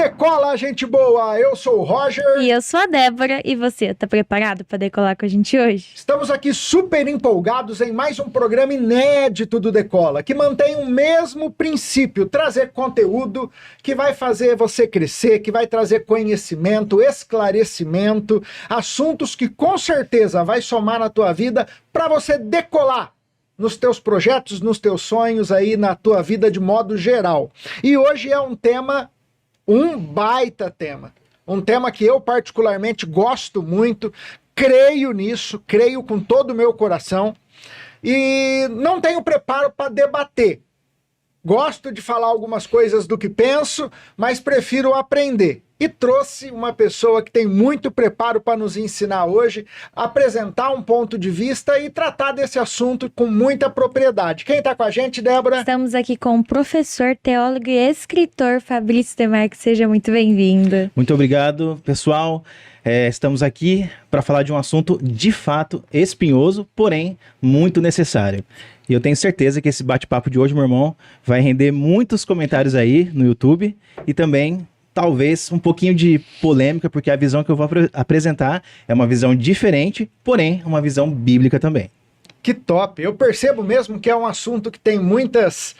Decola, gente boa! Eu sou o Roger. E eu sou a Débora. E você, tá preparado para decolar com a gente hoje? Estamos aqui super empolgados em mais um programa inédito do Decola, que mantém o mesmo princípio, trazer conteúdo que vai fazer você crescer, que vai trazer conhecimento, esclarecimento, assuntos que com certeza vai somar na tua vida para você decolar nos teus projetos, nos teus sonhos aí, na tua vida de modo geral. E hoje é um baita tema. Um tema que eu particularmente gosto muito, creio nisso, creio com todo o meu coração e não tenho preparo para debater. Gosto de falar algumas coisas do que penso, mas prefiro aprender. E trouxe uma pessoa que tem muito preparo para nos ensinar hoje, apresentar um ponto de vista e tratar desse assunto com muita propriedade. Quem está com a gente, Débora? Estamos aqui com o professor, teólogo e escritor Fabrício Demarque. Seja muito bem-vindo. Muito obrigado, pessoal. Estamos aqui para falar de um assunto de fato espinhoso, porém muito necessário. E eu tenho certeza que esse bate-papo de hoje, meu irmão, vai render muitos comentários aí no YouTube e também talvez um pouquinho de polêmica, porque a visão que eu vou apresentar é uma visão diferente, porém uma visão bíblica também. Que top! Eu percebo mesmo que é um assunto que tem muitas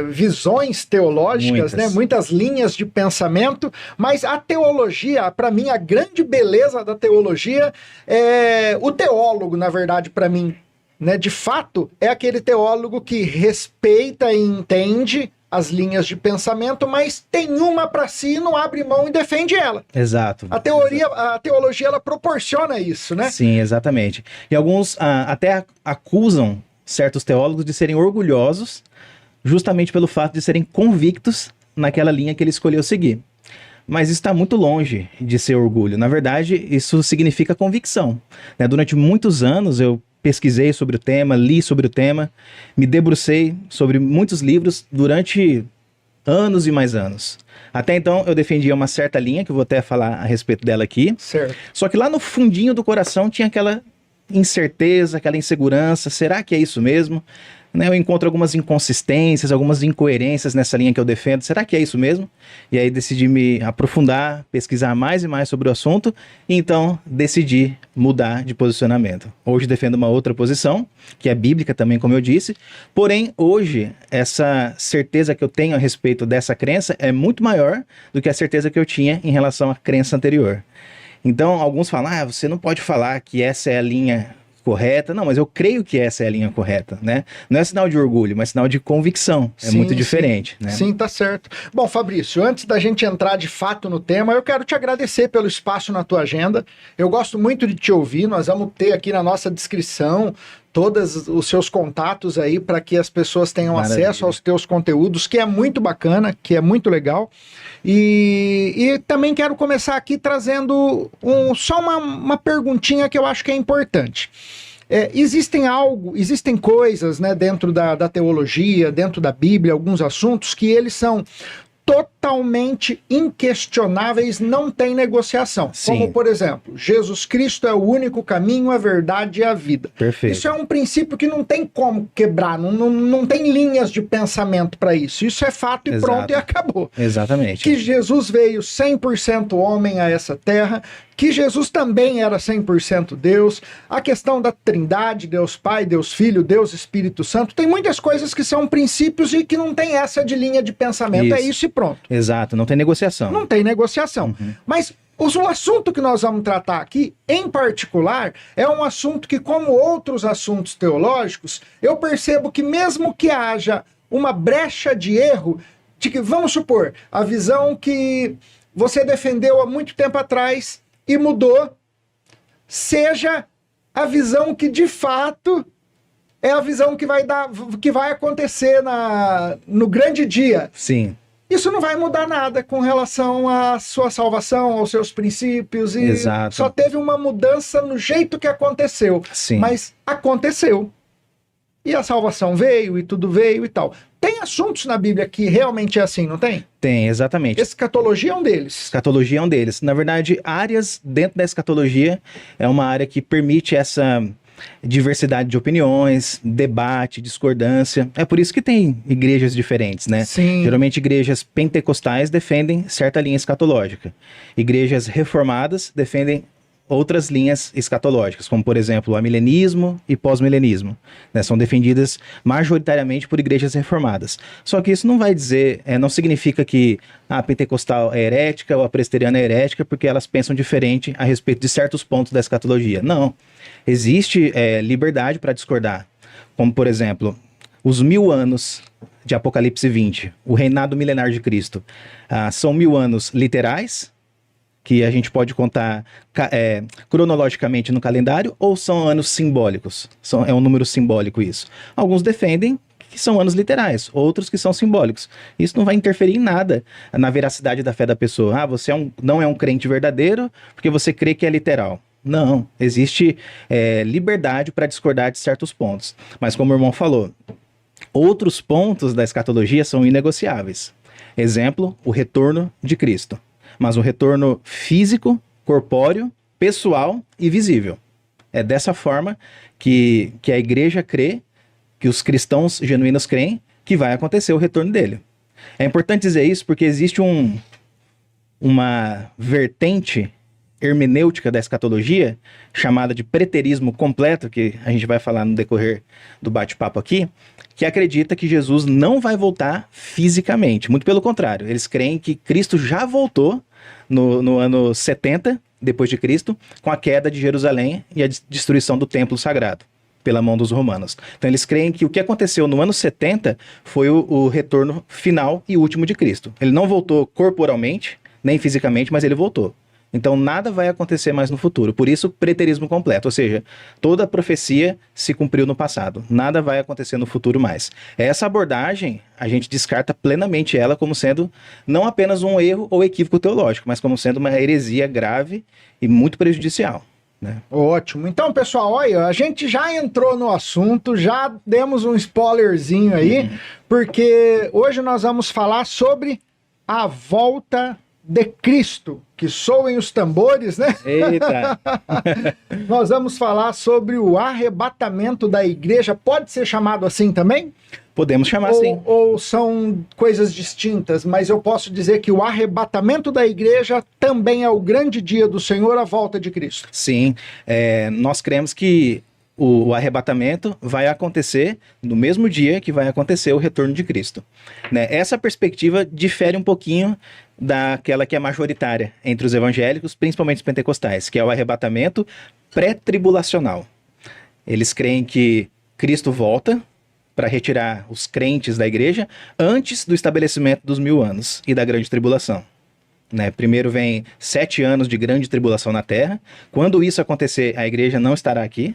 visões teológicas, né? Muitas linhas de pensamento, mas a teologia, para mim, a grande beleza da teologia é o teólogo, na verdade, para mim, né? De fato, é aquele teólogo que respeita e entende as linhas de pensamento, mas tem uma para si, não abre mão e defende ela. Exato. A teologia, ela proporciona isso, né? Sim, exatamente. E alguns até acusam certos teólogos de serem orgulhosos, justamente pelo fato de serem convictos naquela linha que ele escolheu seguir. Mas isso está muito longe de ser orgulho. Na verdade, isso significa convicção, né? Durante muitos anos eu pesquisei sobre o tema, li sobre o tema, me debrucei sobre muitos livros durante anos e mais anos. Até então eu defendia uma certa linha, que eu vou até falar a respeito dela aqui. Certo. Só que lá no fundinho do coração tinha aquela incerteza, aquela insegurança. Será que é isso mesmo? Eu encontro algumas inconsistências, algumas incoerências nessa linha que eu defendo. Será que é isso mesmo? E aí decidi me aprofundar, pesquisar mais e mais sobre o assunto, e então decidi mudar de posicionamento. Hoje defendo uma outra posição, que é bíblica também, como eu disse, porém hoje essa certeza que eu tenho a respeito dessa crença é muito maior do que a certeza que eu tinha em relação à crença anterior. Então alguns falam, você não pode falar que essa é a linha correta. Não, mas eu creio que essa é a linha correta, né? Não é sinal de orgulho, mas sinal de convicção. É muito diferente, né? Sim, tá certo. Bom, Fabrício, antes da gente entrar de fato no tema, eu quero te agradecer pelo espaço na tua agenda. Eu gosto muito de te ouvir. Nós vamos ter aqui na nossa descrição todos os seus contatos aí para que as pessoas tenham acesso aos teus conteúdos, que é muito bacana, que é muito legal. E também quero começar aqui trazendo só uma perguntinha que eu acho que é importante. Existem coisas, né, dentro da teologia, dentro da Bíblia, alguns assuntos que eles são totalmente inquestionáveis, não tem negociação. Sim. Como, por exemplo, Jesus Cristo é o único caminho, a verdade e a vida. Perfeito. Isso é um princípio que não tem como quebrar, não tem linhas de pensamento para isso. Isso é fato e pronto, e acabou. Exatamente. Que Jesus veio 100% homem a essa terra, que Jesus também era 100% Deus, a questão da Trindade, Deus Pai, Deus Filho, Deus Espírito Santo, tem muitas coisas que são princípios e que não tem essa de linha de pensamento, é isso e pronto. Exato, não tem negociação. Não tem negociação. Mas o assunto que nós vamos tratar aqui, em particular, é um assunto que, como outros assuntos teológicos, eu percebo que mesmo que haja uma brecha de erro, de que, vamos supor, a visão que você defendeu há muito tempo atrás e mudou, seja a visão que de fato é a visão que vai acontecer no grande dia. Sim. Isso não vai mudar nada com relação à sua salvação, aos seus princípios. E exato. Só teve uma mudança no jeito que aconteceu. Sim. Mas aconteceu. E a salvação veio, e tudo veio e tal. Tem assuntos na Bíblia que realmente é assim, não tem? Tem, exatamente. Escatologia é um deles. Escatologia é um deles. Na verdade, áreas dentro da escatologia é uma área que permite essa diversidade de opiniões, debate, discordância. É por isso que tem igrejas diferentes, né? Sim. Geralmente igrejas pentecostais defendem certa linha escatológica. Igrejas reformadas defendem outras linhas escatológicas, como por exemplo o amilenismo e pós-milenismo, né? São defendidas majoritariamente por igrejas reformadas. Só que isso não vai dizer, não significa que a pentecostal é herética ou a presbiteriana é herética porque elas pensam diferente a respeito de certos pontos da escatologia. Não. Existe liberdade para discordar. Como por exemplo, os 1000 anos de Apocalipse 20, o reinado milenar de Cristo, são 1000 anos literais, que a gente pode contar cronologicamente no calendário, ou são anos simbólicos? É um número simbólico isso. Alguns defendem que são anos literais, outros que são simbólicos. Isso não vai interferir em nada na veracidade da fé da pessoa. Você não é um crente verdadeiro porque você crê que é literal. Não, existe liberdade para discordar de certos pontos. Mas como o irmão falou, outros pontos da escatologia são inegociáveis. Exemplo, o retorno de Cristo. Mas um retorno físico, corpóreo, pessoal e visível. É dessa forma que a igreja crê, que os cristãos genuínos creem, que vai acontecer o retorno dele. É importante dizer isso porque existe uma vertente hermenêutica da escatologia, chamada de preterismo completo, que a gente vai falar no decorrer do bate-papo aqui, que acredita que Jesus não vai voltar fisicamente. Muito pelo contrário, eles creem que Cristo já voltou no ano 70, depois de Cristo, com a queda de Jerusalém e a destruição do templo sagrado pela mão dos romanos. Então eles creem que o que aconteceu no ano 70 foi o retorno final e último de Cristo. Ele não voltou corporalmente, nem fisicamente, mas ele voltou. Então nada vai acontecer mais no futuro. Por isso, preterismo completo. Ou seja, toda a profecia se cumpriu no passado. Nada vai acontecer no futuro mais. Essa abordagem, a gente descarta plenamente ela como sendo não apenas um erro ou equívoco teológico, mas como sendo uma heresia grave e muito prejudicial, né? Ótimo. Então, pessoal, olha, a gente já entrou no assunto, já demos um spoilerzinho aí, porque hoje nós vamos falar sobre a volta de Cristo, que soem os tambores, né? Eita! Nós vamos falar sobre o arrebatamento da igreja. Pode ser chamado assim também? Podemos chamar assim. Ou são coisas distintas, mas eu posso dizer que o arrebatamento da igreja também é o grande dia do Senhor, a volta de Cristo. Sim, nós cremos que o arrebatamento vai acontecer no mesmo dia que vai acontecer o retorno de Cristo, né? Essa perspectiva difere um pouquinho daquela que é majoritária entre os evangélicos, principalmente os pentecostais, que é o arrebatamento pré-tribulacional. Eles creem que Cristo volta para retirar os crentes da igreja antes do estabelecimento dos 1000 anos e da grande tribulação, né? Primeiro vem 7 anos de grande tribulação na terra. Quando isso acontecer, a igreja não estará aqui.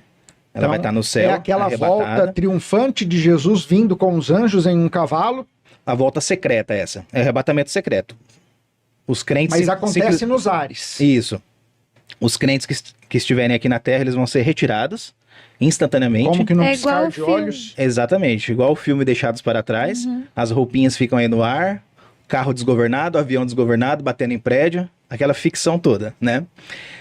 Ela vai estar no céu. É aquela arrebatada. volta triunfante de Jesus vindo com os anjos em um cavalo. A volta secreta essa. É o arrebatamento secreto. Os crentes... Mas acontece nos ares. Isso. Os crentes que estiverem aqui na terra, eles vão ser retirados instantaneamente. Como que não É igual piscar o de filme. olhos? Exatamente. Igual o filme Deixados para Trás. As roupinhas ficam aí no ar. Carro desgovernado, avião desgovernado, batendo em prédio. Aquela ficção toda, né?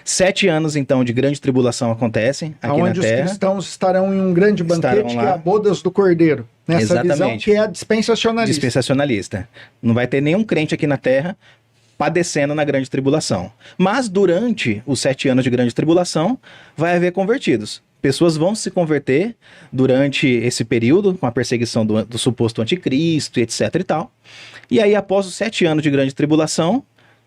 7 anos, então, de grande tribulação acontecem aqui Onde na os terra. cristãos estarão em um grande banquete, Estarão que lá. é a bodas do Cordeiro. Nessa visão Exatamente. que é a dispensacionalista. Dispensacionalista. Não vai ter nenhum crente aqui na terra padecendo na grande tribulação. Mas durante os 7 anos de grande tribulação, vai haver convertidos. Pessoas vão se converter durante esse período, com a perseguição do suposto anticristo, etc e tal. E aí, após os 7 anos de grande tribulação,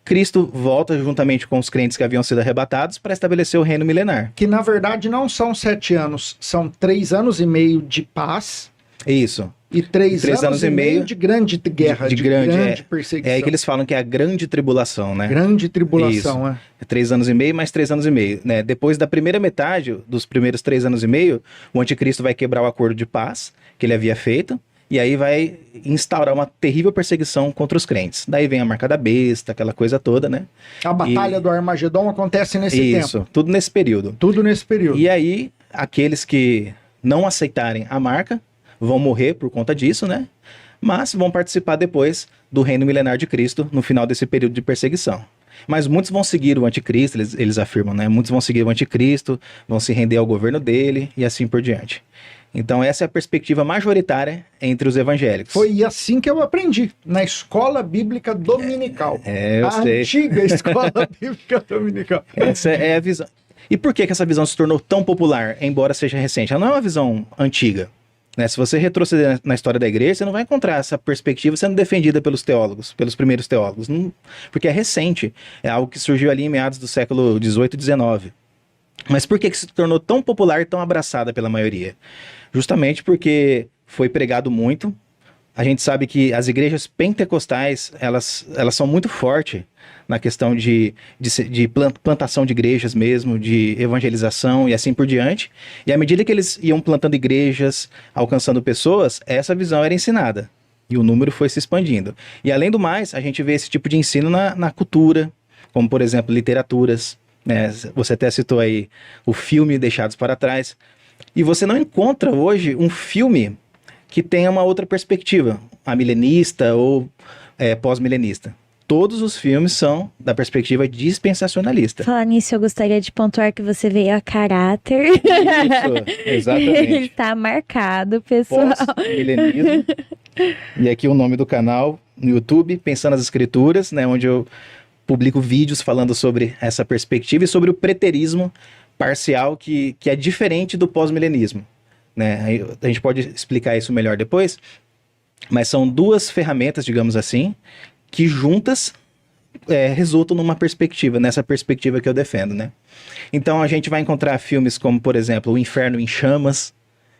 Cristo volta juntamente com os crentes que haviam sido arrebatados para estabelecer o reino milenar. Que na verdade não são 7 anos, são 3 anos e meio de paz Isso. e 3 anos e meio de grande guerra, de grande perseguição. É aí que eles falam que é a grande tribulação, né? Grande tribulação, Isso. 3 anos e meio mais 3 anos e meio, né? Depois da primeira metade dos primeiros 3 anos e meio, o anticristo vai quebrar o acordo de paz que ele havia feito. E aí vai instaurar uma terrível perseguição contra os crentes. Daí vem a marca da besta, aquela coisa toda, né? A batalha do Armagedon acontece nesse tempo. Isso, tudo nesse período. Tudo nesse período. E aí, aqueles que não aceitarem a marca vão morrer por conta disso, né? Mas vão participar depois do reino milenar de Cristo no final desse período de perseguição. Mas muitos vão seguir o anticristo, eles afirmam, né? Muitos vão seguir o anticristo, vão se render ao governo dele e assim por diante. Então essa é a perspectiva majoritária entre os evangélicos. Foi assim que eu aprendi, na escola bíblica dominical. Eu a sei. antiga escola bíblica dominical. Essa é a visão. E por que essa visão se tornou tão popular, embora seja recente? Ela não é uma visão antiga. Né? Se você retroceder na história da igreja, você não vai encontrar essa perspectiva sendo defendida pelos teólogos, pelos primeiros teólogos. Não, porque é recente. É algo que surgiu ali em meados do século XVIII e XIX. Mas por que se tornou tão popular e tão abraçada pela maioria? Justamente porque foi pregado muito. A gente sabe que as igrejas pentecostais, elas são muito fortes na questão de plantação de igrejas mesmo, de evangelização e assim por diante. E à medida que eles iam plantando igrejas, alcançando pessoas, essa visão era ensinada. E o número foi se expandindo. E além do mais, a gente vê esse tipo de ensino na cultura, como por exemplo, literaturas. Né? Você até citou aí o filme Deixados para Trás. E você não encontra hoje um filme que tenha uma outra perspectiva, a milenista ou pós-milenista. Todos os filmes são da perspectiva dispensacionalista. Falar nisso, eu gostaria de pontuar que você veio a caráter. Isso, exatamente. Ele está marcado, pessoal. Pós-milenismo. E aqui o nome do canal no YouTube, Pensando nas Escrituras, né, onde eu publico vídeos falando sobre essa perspectiva e sobre o preterismo parcial que é diferente do pós-milenismo. Né? A gente pode explicar isso melhor depois, mas são duas ferramentas, digamos assim, que juntas resultam nessa perspectiva que eu defendo. Né? Então a gente vai encontrar filmes como, por exemplo, O Inferno em Chamas,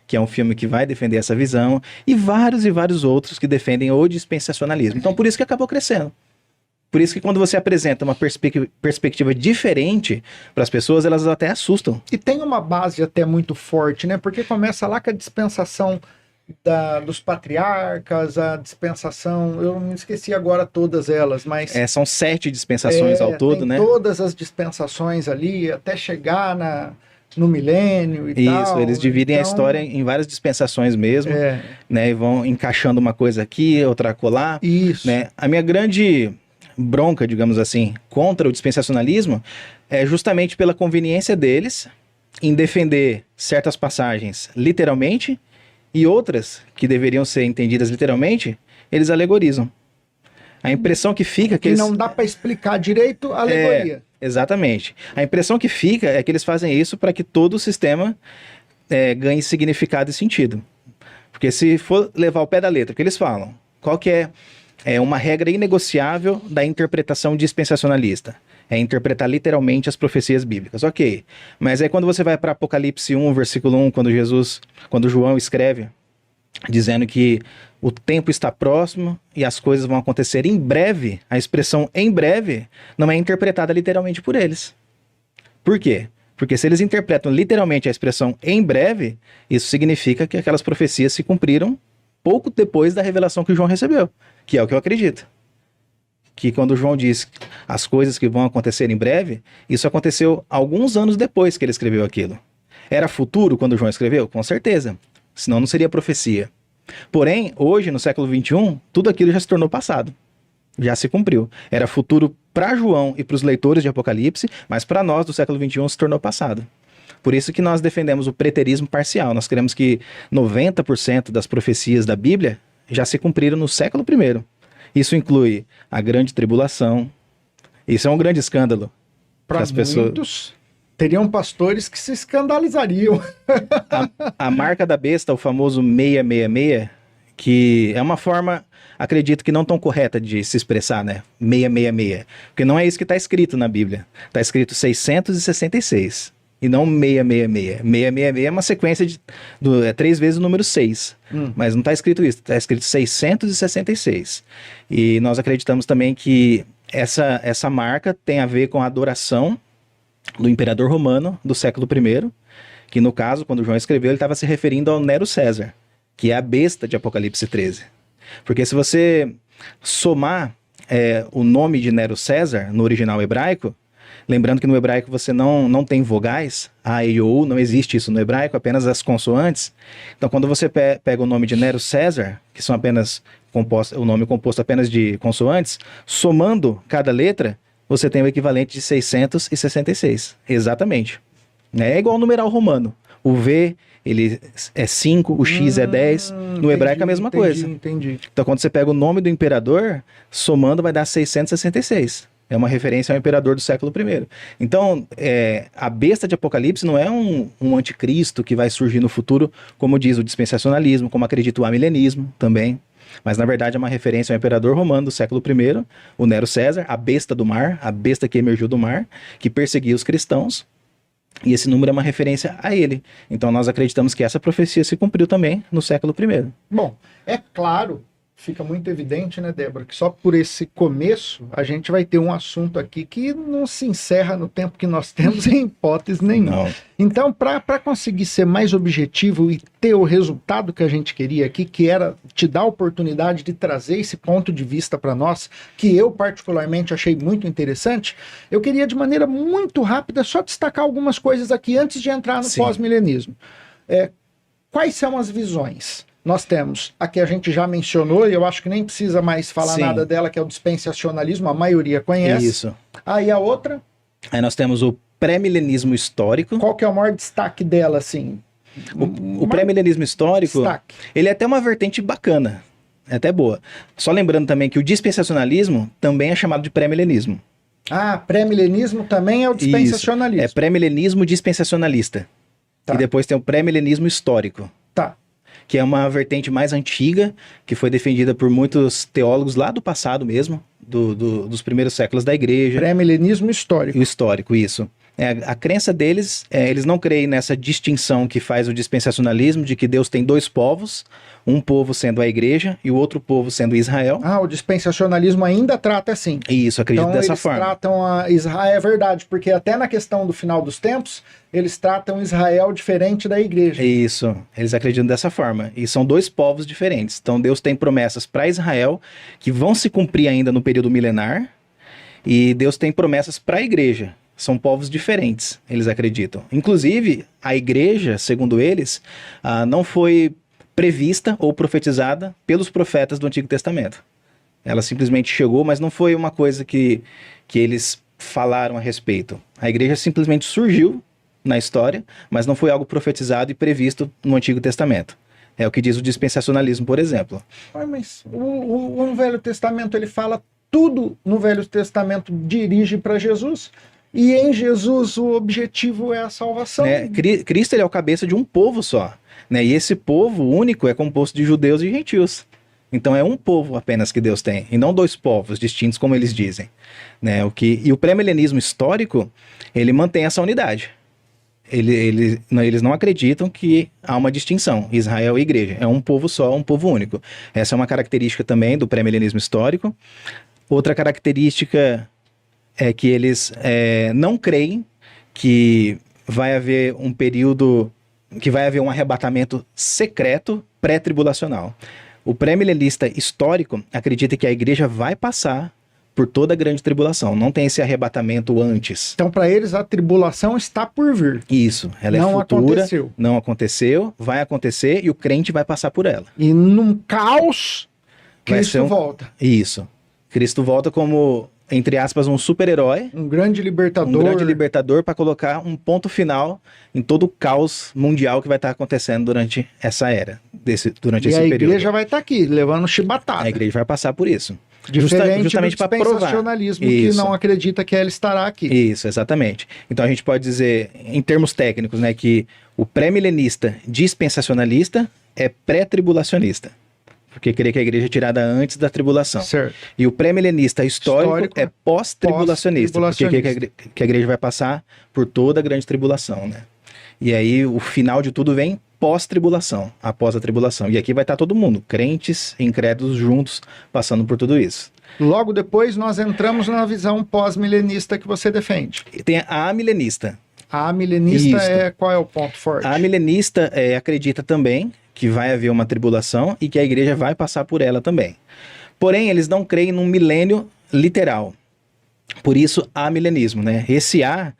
que é um filme que vai defender essa visão, e vários outros que defendem o dispensacionalismo. Então por isso que acabou crescendo. Por isso que quando você apresenta uma perspectiva diferente para as pessoas, elas até assustam. E tem uma base até muito forte, né? Porque começa lá com a dispensação dos patriarcas, a dispensação, eu me esqueci agora todas elas, mas... São 7 dispensações ao todo, tem né? Todas as dispensações ali, até chegar no milênio e tal. Isso, eles dividem a história em várias dispensações mesmo, né? E vão encaixando uma coisa aqui, outra acolá. Isso. Né? A minha grande bronca, digamos assim, contra o dispensacionalismo é justamente pela conveniência deles em defender certas passagens literalmente e outras que deveriam ser entendidas literalmente, eles alegorizam. A impressão que fica... que não dá para explicar direito a alegoria. Exatamente. A impressão que fica é que eles fazem isso para que todo o sistema ganhe significado e sentido. Porque se for levar o pé da letra, o que eles falam? Qual que é uma regra inegociável da interpretação dispensacionalista? É interpretar literalmente as profecias bíblicas. Ok, mas aí quando você vai para Apocalipse 1, versículo 1, quando João escreve, dizendo que o tempo está próximo e as coisas vão acontecer em breve, a expressão em breve não é interpretada literalmente por eles. Por quê? Porque se eles interpretam literalmente a expressão em breve, isso significa que aquelas profecias se cumpriram pouco depois da revelação que João recebeu, que é o que eu acredito. Que quando João diz as coisas que vão acontecer em breve, isso aconteceu alguns anos depois que ele escreveu aquilo. Era futuro quando João escreveu? Com certeza. Senão não seria profecia. Porém, hoje, no século XXI, tudo aquilo já se tornou passado. Já se cumpriu. Era futuro para João e para os leitores de Apocalipse, mas para nós do século XXI se tornou passado. Por isso que nós defendemos o preterismo parcial. Nós queremos que 90% das profecias da Bíblia já se cumpriram no século I. Isso inclui a grande tribulação. Isso é um grande escândalo. Para muitos, teriam pastores que se escandalizariam. A marca da besta, o famoso 666, que é uma forma, acredito que não tão correta de se expressar, né? 666. Porque não é isso que está escrito na Bíblia. Está escrito 666. E não 666. 666 é uma sequência de 3 vezes o número 6. Mas não está escrito isso. Está escrito 666. E nós acreditamos também que essa marca tem a ver com a adoração do imperador romano do século I, que no caso, quando João escreveu, ele estava se referindo ao Nero César, que é a besta de Apocalipse 13. Porque se você somar o nome de Nero César no original hebraico, lembrando que no hebraico você não tem vogais, A, E, O, não existe isso no hebraico, apenas as consoantes. Então quando você pega o nome de Nero César, que são apenas o nome composto apenas de consoantes, somando cada letra, você tem o equivalente de 666. Exatamente. É igual ao numeral romano. O V, ele é 5, o X é 10. No hebraico é a mesma coisa. Entendi. Então, quando você pega o nome do imperador, somando vai dar 666. É uma referência ao imperador do século I. Então, a besta de Apocalipse não é um anticristo que vai surgir no futuro, como diz o dispensacionalismo, como acredita o amilenismo também. Mas, na verdade, é uma referência ao imperador romano do século I, o Nero César, a besta do mar, a besta que emergiu do mar, que perseguia os cristãos. E esse número é uma referência a ele. Então, nós acreditamos que essa profecia se cumpriu também no século I. Bom, é claro, fica muito evidente, né, Débora, que só por esse começo a gente vai ter um assunto aqui que não se encerra no tempo que nós temos em hipótese nenhuma. Não. Então, para conseguir ser mais objetivo e ter o resultado que a gente queria aqui, que era te dar a oportunidade de trazer esse ponto de vista para nós, que eu particularmente achei muito interessante, eu queria de maneira muito rápida só destacar algumas coisas aqui antes de entrar no Sim. pós-milenismo. Quais são as visões? Nós temos a que a gente já mencionou, e eu acho que nem precisa mais falar Sim. nada dela, que é o dispensacionalismo, a maioria conhece. Isso. Aí a outra, Aí nós temos o pré-milenismo histórico. qual que é o maior destaque dela, assim? O pré-milenismo histórico, Destaque. ele é até uma vertente bacana, é até boa. Só lembrando também que o dispensacionalismo também é chamado de pré-milenismo. Ah, pré-milenismo também é o dispensacionalismo. É pré-milenismo dispensacionalista. Tá. E depois tem o pré-milenismo histórico, Tá. que é uma vertente mais antiga, que foi defendida por muitos teólogos lá do passado mesmo, dos primeiros séculos da igreja. Pré-milenismo histórico. O histórico, isso. A crença deles, eles não creem nessa distinção que faz o dispensacionalismo, de que Deus tem dois povos, um povo sendo a igreja e o outro povo sendo Israel. Ah, o dispensacionalismo ainda trata assim. E isso, acredito Então dessa eles forma. tratam a Israel, é verdade, porque até na questão do final dos tempos, eles tratam Israel diferente da igreja. Isso, eles acreditam dessa forma. E são dois povos diferentes. Então Deus tem promessas para Israel que vão se cumprir ainda no período milenar, e Deus tem promessas para a igreja. São povos diferentes, eles acreditam. Inclusive, a igreja, segundo eles, não foi prevista ou profetizada pelos profetas do Antigo Testamento. Ela simplesmente chegou, mas não foi uma coisa que eles falaram a respeito. A igreja simplesmente surgiu na história, mas não foi algo profetizado e previsto no Antigo Testamento. É o que diz o dispensacionalismo, por exemplo. Mas o Velho Testamento, ele fala tudo no Velho Testamento dirige para Jesus. E em Jesus o objetivo é a salvação. Cristo, ele é o cabeça de um povo só. Né? E esse povo único é composto de judeus e gentios. Então é um povo apenas que Deus tem, e não dois povos distintos, como eles dizem. Né? E o pré-milenismo histórico, ele mantém essa unidade. Eles não acreditam que há uma distinção, Israel e igreja. É um povo só, um povo único. Essa é uma característica também do pré-milenismo histórico. Outra característica é que eles não creem que vai haver um período, que vai haver um arrebatamento secreto pré-tribulacional. O pré-milenista histórico acredita que a igreja vai passar por toda a grande tribulação, não tem esse arrebatamento antes. Então, para eles, a tribulação está por vir. Isso, ela Não é futura, aconteceu. não aconteceu, vai acontecer e o crente vai passar por ela. E num caos, Vai Cristo ser volta. Isso. Cristo volta como, entre aspas, um super-herói, Um grande libertador. um grande libertador para colocar um ponto final em todo o caos mundial que vai estar acontecendo durante essa era, durante E esse a período. igreja vai estar aqui, levando chibatada. A igreja vai passar por isso. Diferente justamente do para provar. dispensacionalismo, que Isso. não acredita que ela estará aqui. Isso, exatamente. Então a gente pode dizer, em termos técnicos, né, que o pré-milenista dispensacionalista é pré-tribulacionista, porque crê que a igreja é tirada antes da tribulação. Certo. E o pré-milenista histórico é pós-tribulacionista, porque crê que a igreja vai passar por toda a grande tribulação, né? E aí o final de tudo vem pós-tribulação, após a tribulação. E aqui vai estar todo mundo, crentes e incrédulos juntos, passando por tudo isso. Logo depois, nós entramos na visão pós-milenista que você defende. E tem a amilenista. A milenista Isso. qual é o ponto forte? A milenista acredita também que vai haver uma tribulação e que a igreja vai passar por ela também. Porém, eles não creem num milênio literal. Por isso, amilenismo, né? Esse A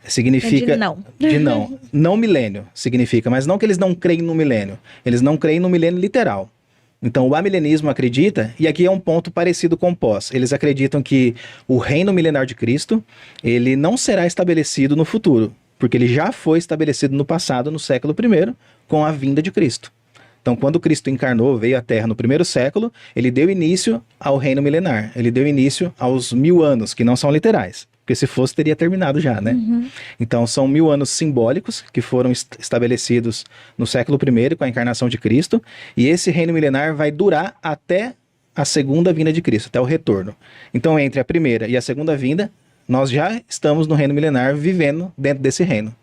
significa... É de não. De não. Não milênio significa, mas não que eles não creem no milênio. Eles não creem no milênio literal. Então, o amilenismo acredita, e aqui é um ponto parecido com o pós, eles acreditam que o reino milenar de Cristo, ele não será estabelecido no futuro, porque ele já foi estabelecido no passado, no século I, com a vinda de Cristo. Então, quando Cristo encarnou, veio à Terra no primeiro século, ele deu início ao reino milenar, ele deu início aos 1000 anos, que não são literais, porque se fosse teria terminado já, né? Então, são 1000 anos simbólicos que foram estabelecidos no século I com a encarnação de Cristo, e esse reino milenar vai durar até a segunda vinda de Cristo, até o retorno. Então, entre a primeira e a segunda vinda, nós já estamos no reino milenar, vivendo dentro desse reino.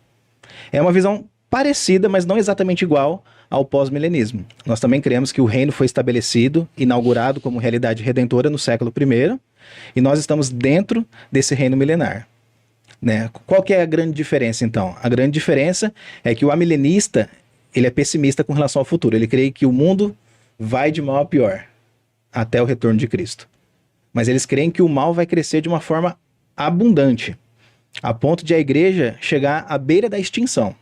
É uma visão parecida, mas não exatamente igual ao pós-milenismo. Nós também cremos que o reino foi estabelecido, inaugurado como realidade redentora no século I, e nós estamos dentro desse reino milenar. Né? Qual que é a grande diferença, então? A grande diferença é que o amilenista, ele é pessimista com relação ao futuro. Ele crê que o mundo vai de mal a pior, até o retorno de Cristo. Mas eles creem que o mal vai crescer de uma forma abundante, a ponto de a igreja chegar à beira da extinção.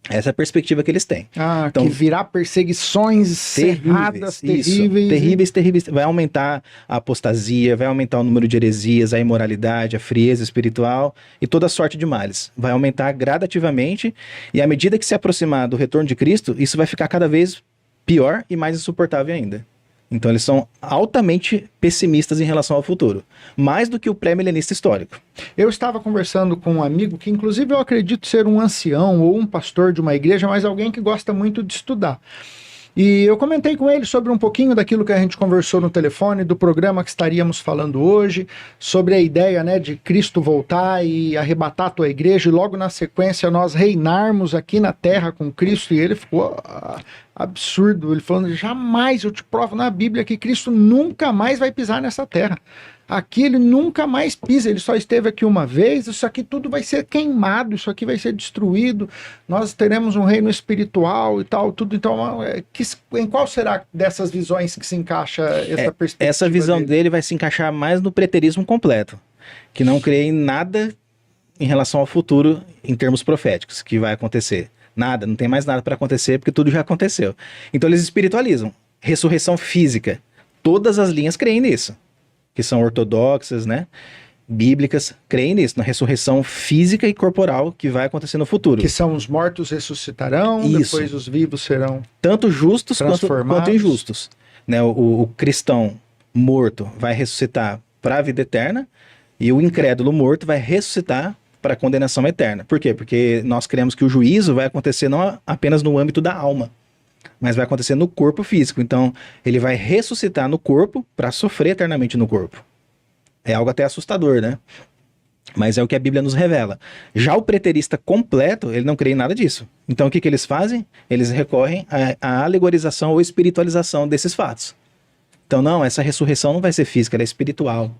Essa é a perspectiva que eles têm. Então, que virá perseguições cerradas, terríveis. Terríveis. Vai aumentar a apostasia, vai aumentar o número de heresias, a imoralidade, a frieza espiritual e toda sorte de males. Vai aumentar gradativamente, e à medida que se aproximar do retorno de Cristo, isso vai ficar cada vez pior e mais insuportável ainda. Então eles são altamente pessimistas em relação ao futuro, mais do que o pré-milenista histórico. Eu estava conversando com um amigo que inclusive eu acredito ser um ancião ou um pastor de uma igreja, mas alguém que gosta muito de estudar. E eu comentei com ele sobre um pouquinho daquilo que a gente conversou no telefone, do programa que estaríamos falando hoje, sobre a ideia, né, de Cristo voltar e arrebatar a tua igreja, e logo na sequência nós reinarmos aqui na terra com Cristo. E ele ficou absurdo, ele falando: jamais, eu te provo na Bíblia que Cristo nunca mais vai pisar nessa terra. Aqui ele nunca mais pisa, ele só esteve aqui uma vez, isso aqui tudo vai ser queimado, isso aqui vai ser destruído, nós teremos um reino espiritual e tal, tudo. Então, em qual será dessas visões que se encaixa essa perspectiva? Essa visão dele vai se encaixar mais no preterismo completo, que não crê em nada em relação ao futuro em termos proféticos, que vai acontecer. Nada, não tem mais nada para acontecer, porque tudo já aconteceu. Então eles espiritualizam. Ressurreição física. Todas as linhas creem nisso, que são ortodoxas, né, bíblicas, creem nisso, na ressurreição física e corporal que vai acontecer no futuro. Que são os mortos ressuscitarão, isso. Depois os vivos serão tanto justos quanto injustos. Né, o cristão morto vai ressuscitar para a vida eterna, e o incrédulo morto vai ressuscitar para a condenação eterna. Por quê? Porque nós cremos que o juízo vai acontecer não apenas no âmbito da alma, mas vai acontecer no corpo físico. Então, ele vai ressuscitar no corpo para sofrer eternamente no corpo. É algo até assustador, né? Mas é o que a Bíblia nos revela. Já o preterista completo, ele não crê em nada disso. Então, o que eles fazem? Eles recorrem à alegorização ou espiritualização desses fatos. Então, não, essa ressurreição não vai ser física, ela é espiritual.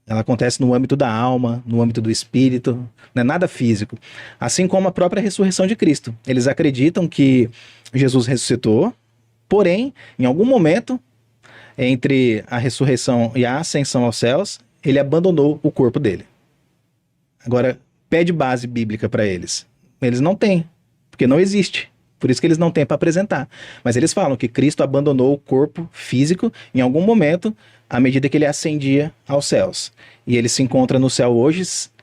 Ela acontece no âmbito da alma, no âmbito do espírito, não é nada físico. Assim como a própria ressurreição de Cristo. Eles acreditam que Jesus ressuscitou, porém, em algum momento, entre a ressurreição e a ascensão aos céus, ele abandonou o corpo dele. Agora, pede base bíblica para eles. Eles não têm, porque não existe. Por isso que eles não têm para apresentar. Mas eles falam que Cristo abandonou o corpo físico em algum momento, à medida que ele ascendia aos céus. E ele se encontra no céu hoje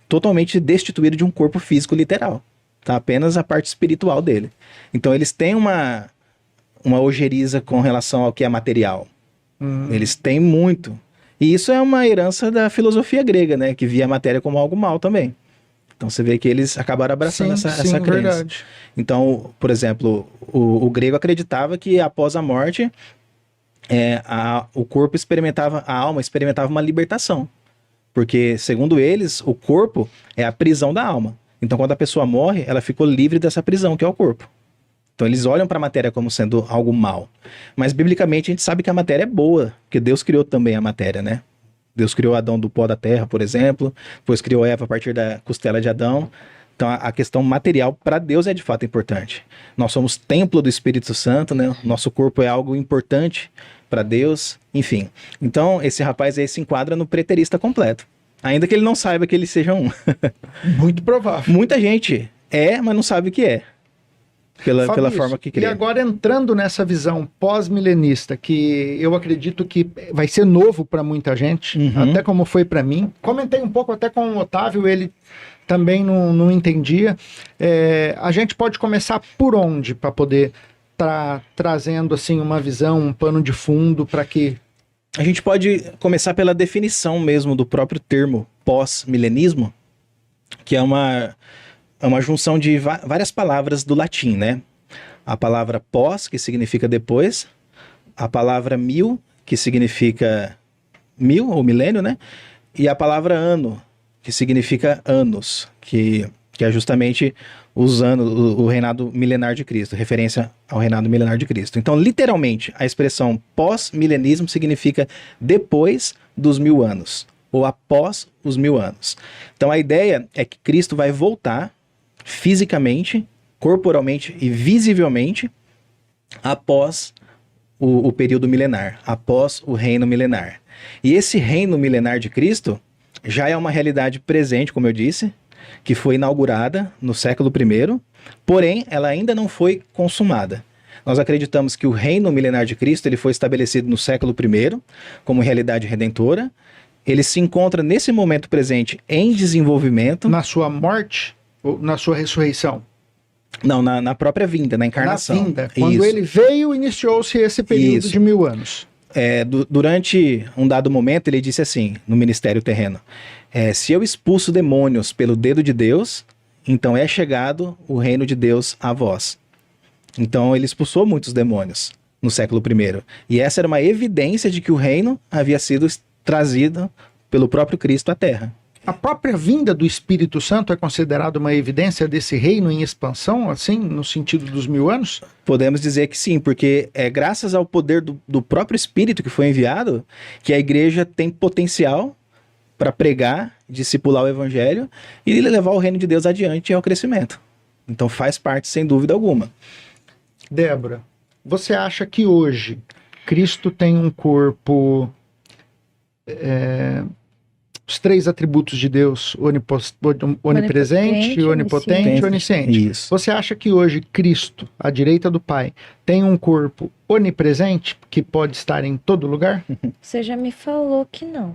totalmente destituído de um corpo físico literal. Tá? Apenas a parte espiritual dele. Então eles têm uma ojeriza com relação ao que é material. Eles têm muito. E isso é uma herança da filosofia grega, né? Que via a matéria como algo mal também. Então você vê que eles acabaram abraçando essa crença. Verdade. Então, por exemplo, o grego acreditava que após a morte, o corpo experimentava, a alma experimentava uma libertação. Porque, segundo eles, o corpo é a prisão da alma. Então, quando a pessoa morre, ela ficou livre dessa prisão, que é o corpo. Então, eles olham para a matéria como sendo algo mal. Mas, biblicamente, a gente sabe que a matéria é boa, porque Deus criou também a matéria, né? Deus criou Adão do pó da terra, por exemplo, depois criou Eva a partir da costela de Adão. Então a questão material para Deus é de fato importante. Nós somos templo do Espírito Santo, né? Nosso corpo é algo importante para Deus, enfim. Então esse rapaz aí se enquadra no preterista completo, ainda que ele não saiba que ele seja um. Muito provável. Muita gente mas não sabe o que é. pela Fabrício, forma que E crê. agora entrando nessa visão pós-milenista, que eu acredito que vai ser novo para muita gente, Uhum. até como foi para mim. Comentei um pouco até com o Otávio, ele também não entendia. A gente pode começar por onde para poder trazendo assim uma visão, um pano de fundo para que... A gente pode começar pela definição mesmo do próprio termo pós-milenismo, que é uma junção de várias palavras do latim, né? A palavra pós, que significa depois, a palavra mil, que significa mil ou milênio, né? E a palavra ano, que significa anos, que é justamente os anos, o reinado milenar de Cristo, referência ao reinado milenar de Cristo. Então, literalmente, a expressão pós-milenismo significa depois dos 1000 anos, ou após os 1000 anos. Então, a ideia é que Cristo vai voltar fisicamente, corporalmente e visivelmente após o período milenar, após o reino milenar. E esse reino milenar de Cristo já é uma realidade presente, como eu disse, que foi inaugurada no século I, porém ela ainda não foi consumada. Nós acreditamos que o reino milenar de Cristo ele foi estabelecido no século I como realidade redentora. Ele se encontra nesse momento presente em desenvolvimento. Na sua morte ou na sua ressurreição? Não, na própria vinda, na encarnação. Na vinda. Quando Isso. ele veio, iniciou-se esse período Isso. de 1000 anos. Durante um dado momento, ele disse assim, no ministério terreno, se eu expulso demônios pelo dedo de Deus, então é chegado o reino de Deus a vós. Então ele expulsou muitos demônios no século I. E essa era uma evidência de que o reino havia sido trazido pelo próprio Cristo à Terra. A própria vinda do Espírito Santo é considerada uma evidência desse reino em expansão, assim, no sentido dos 1000 anos? Podemos dizer que sim, porque é graças ao poder do próprio Espírito que foi enviado que a igreja tem potencial para pregar, discipular o evangelho e levar o reino de Deus adiante ao crescimento. Então faz parte, sem dúvida alguma. Débora, você acha que hoje Cristo tem um corpo... os 3 atributos de Deus, onipresente, onipotente e onisciente. Isso. Você acha que hoje Cristo, à direita do Pai, tem um corpo onipresente que pode estar em todo lugar? Você já me falou que não.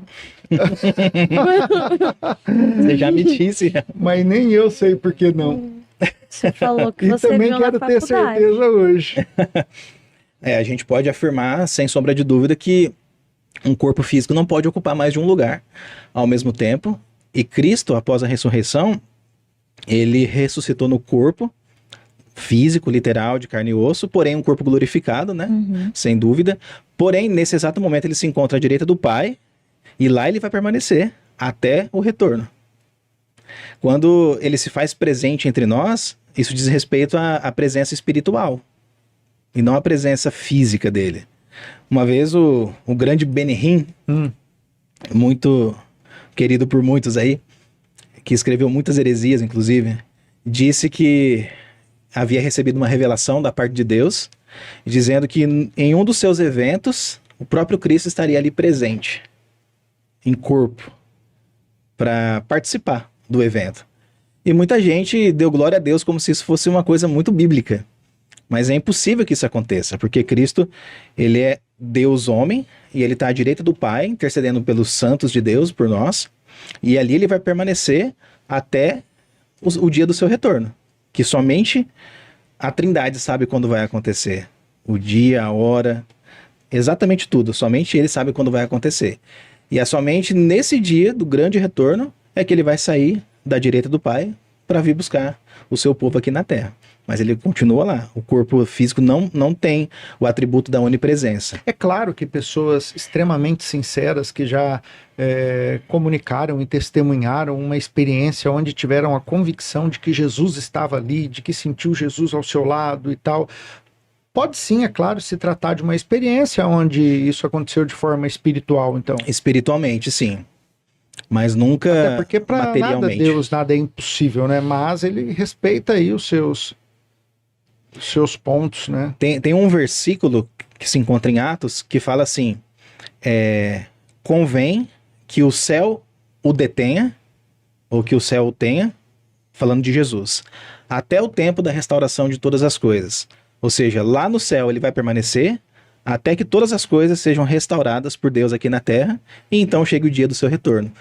Você já me disse. Mas nem eu sei por que não. Você falou que E você também viu na quero ter faculdade. certeza hoje. A gente pode afirmar, sem sombra de dúvida, que um corpo físico não pode ocupar mais de um lugar ao mesmo tempo. E Cristo, após a ressurreição, ele ressuscitou no corpo físico, literal, de carne e osso, porém um corpo glorificado, né? Sem dúvida. Porém, nesse exato momento, ele se encontra à direita do Pai e lá ele vai permanecer até o retorno. Quando ele se faz presente entre nós, isso diz respeito à presença espiritual e não à presença física dele. Uma vez o grande Benihim, muito querido por muitos aí, que escreveu muitas heresias, inclusive, disse que havia recebido uma revelação da parte de Deus, dizendo que em um dos seus eventos, o próprio Cristo estaria ali presente, em corpo, para participar do evento. E muita gente deu glória a Deus como se isso fosse uma coisa muito bíblica. Mas é impossível que isso aconteça, porque Cristo, ele é Deus homem, e ele está à direita do Pai, intercedendo pelos santos de Deus, por nós, e ali ele vai permanecer até o dia do seu retorno, que somente a Trindade sabe quando vai acontecer. O dia, a hora, exatamente tudo, somente ele sabe quando vai acontecer. E é somente nesse dia do grande retorno é que ele vai sair da direita do Pai para vir buscar o seu povo aqui na Terra. Mas ele continua lá. O corpo físico não tem o atributo da onipresença. É claro que pessoas extremamente sinceras que já comunicaram e testemunharam uma experiência onde tiveram a convicção de que Jesus estava ali, de que sentiu Jesus ao seu lado e tal. Pode sim, é claro, se tratar de uma experiência onde isso aconteceu de forma espiritual, então. Espiritualmente, sim. Mas nunca Até porque para nada materialmente. Deus nada é impossível, né? Mas ele respeita aí os seus pontos, né? Tem um versículo que se encontra em Atos que fala assim: convém que o céu o detenha, ou que o céu o tenha, falando de Jesus, até o tempo da restauração de todas as coisas. Ou seja, lá no céu ele vai permanecer até que todas as coisas sejam restauradas por Deus aqui na terra, e então chega o dia do seu retorno.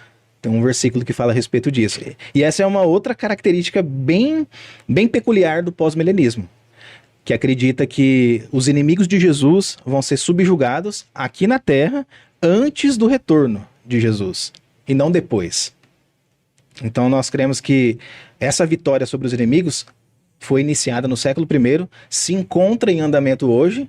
Tem um versículo que fala a respeito disso. E essa é uma outra característica bem peculiar do pós-milenismo, que acredita que os inimigos de Jesus vão ser subjugados aqui na terra antes do retorno de Jesus, e não depois. Então nós cremos que essa vitória sobre os inimigos foi iniciada no século I, se encontra em andamento hoje,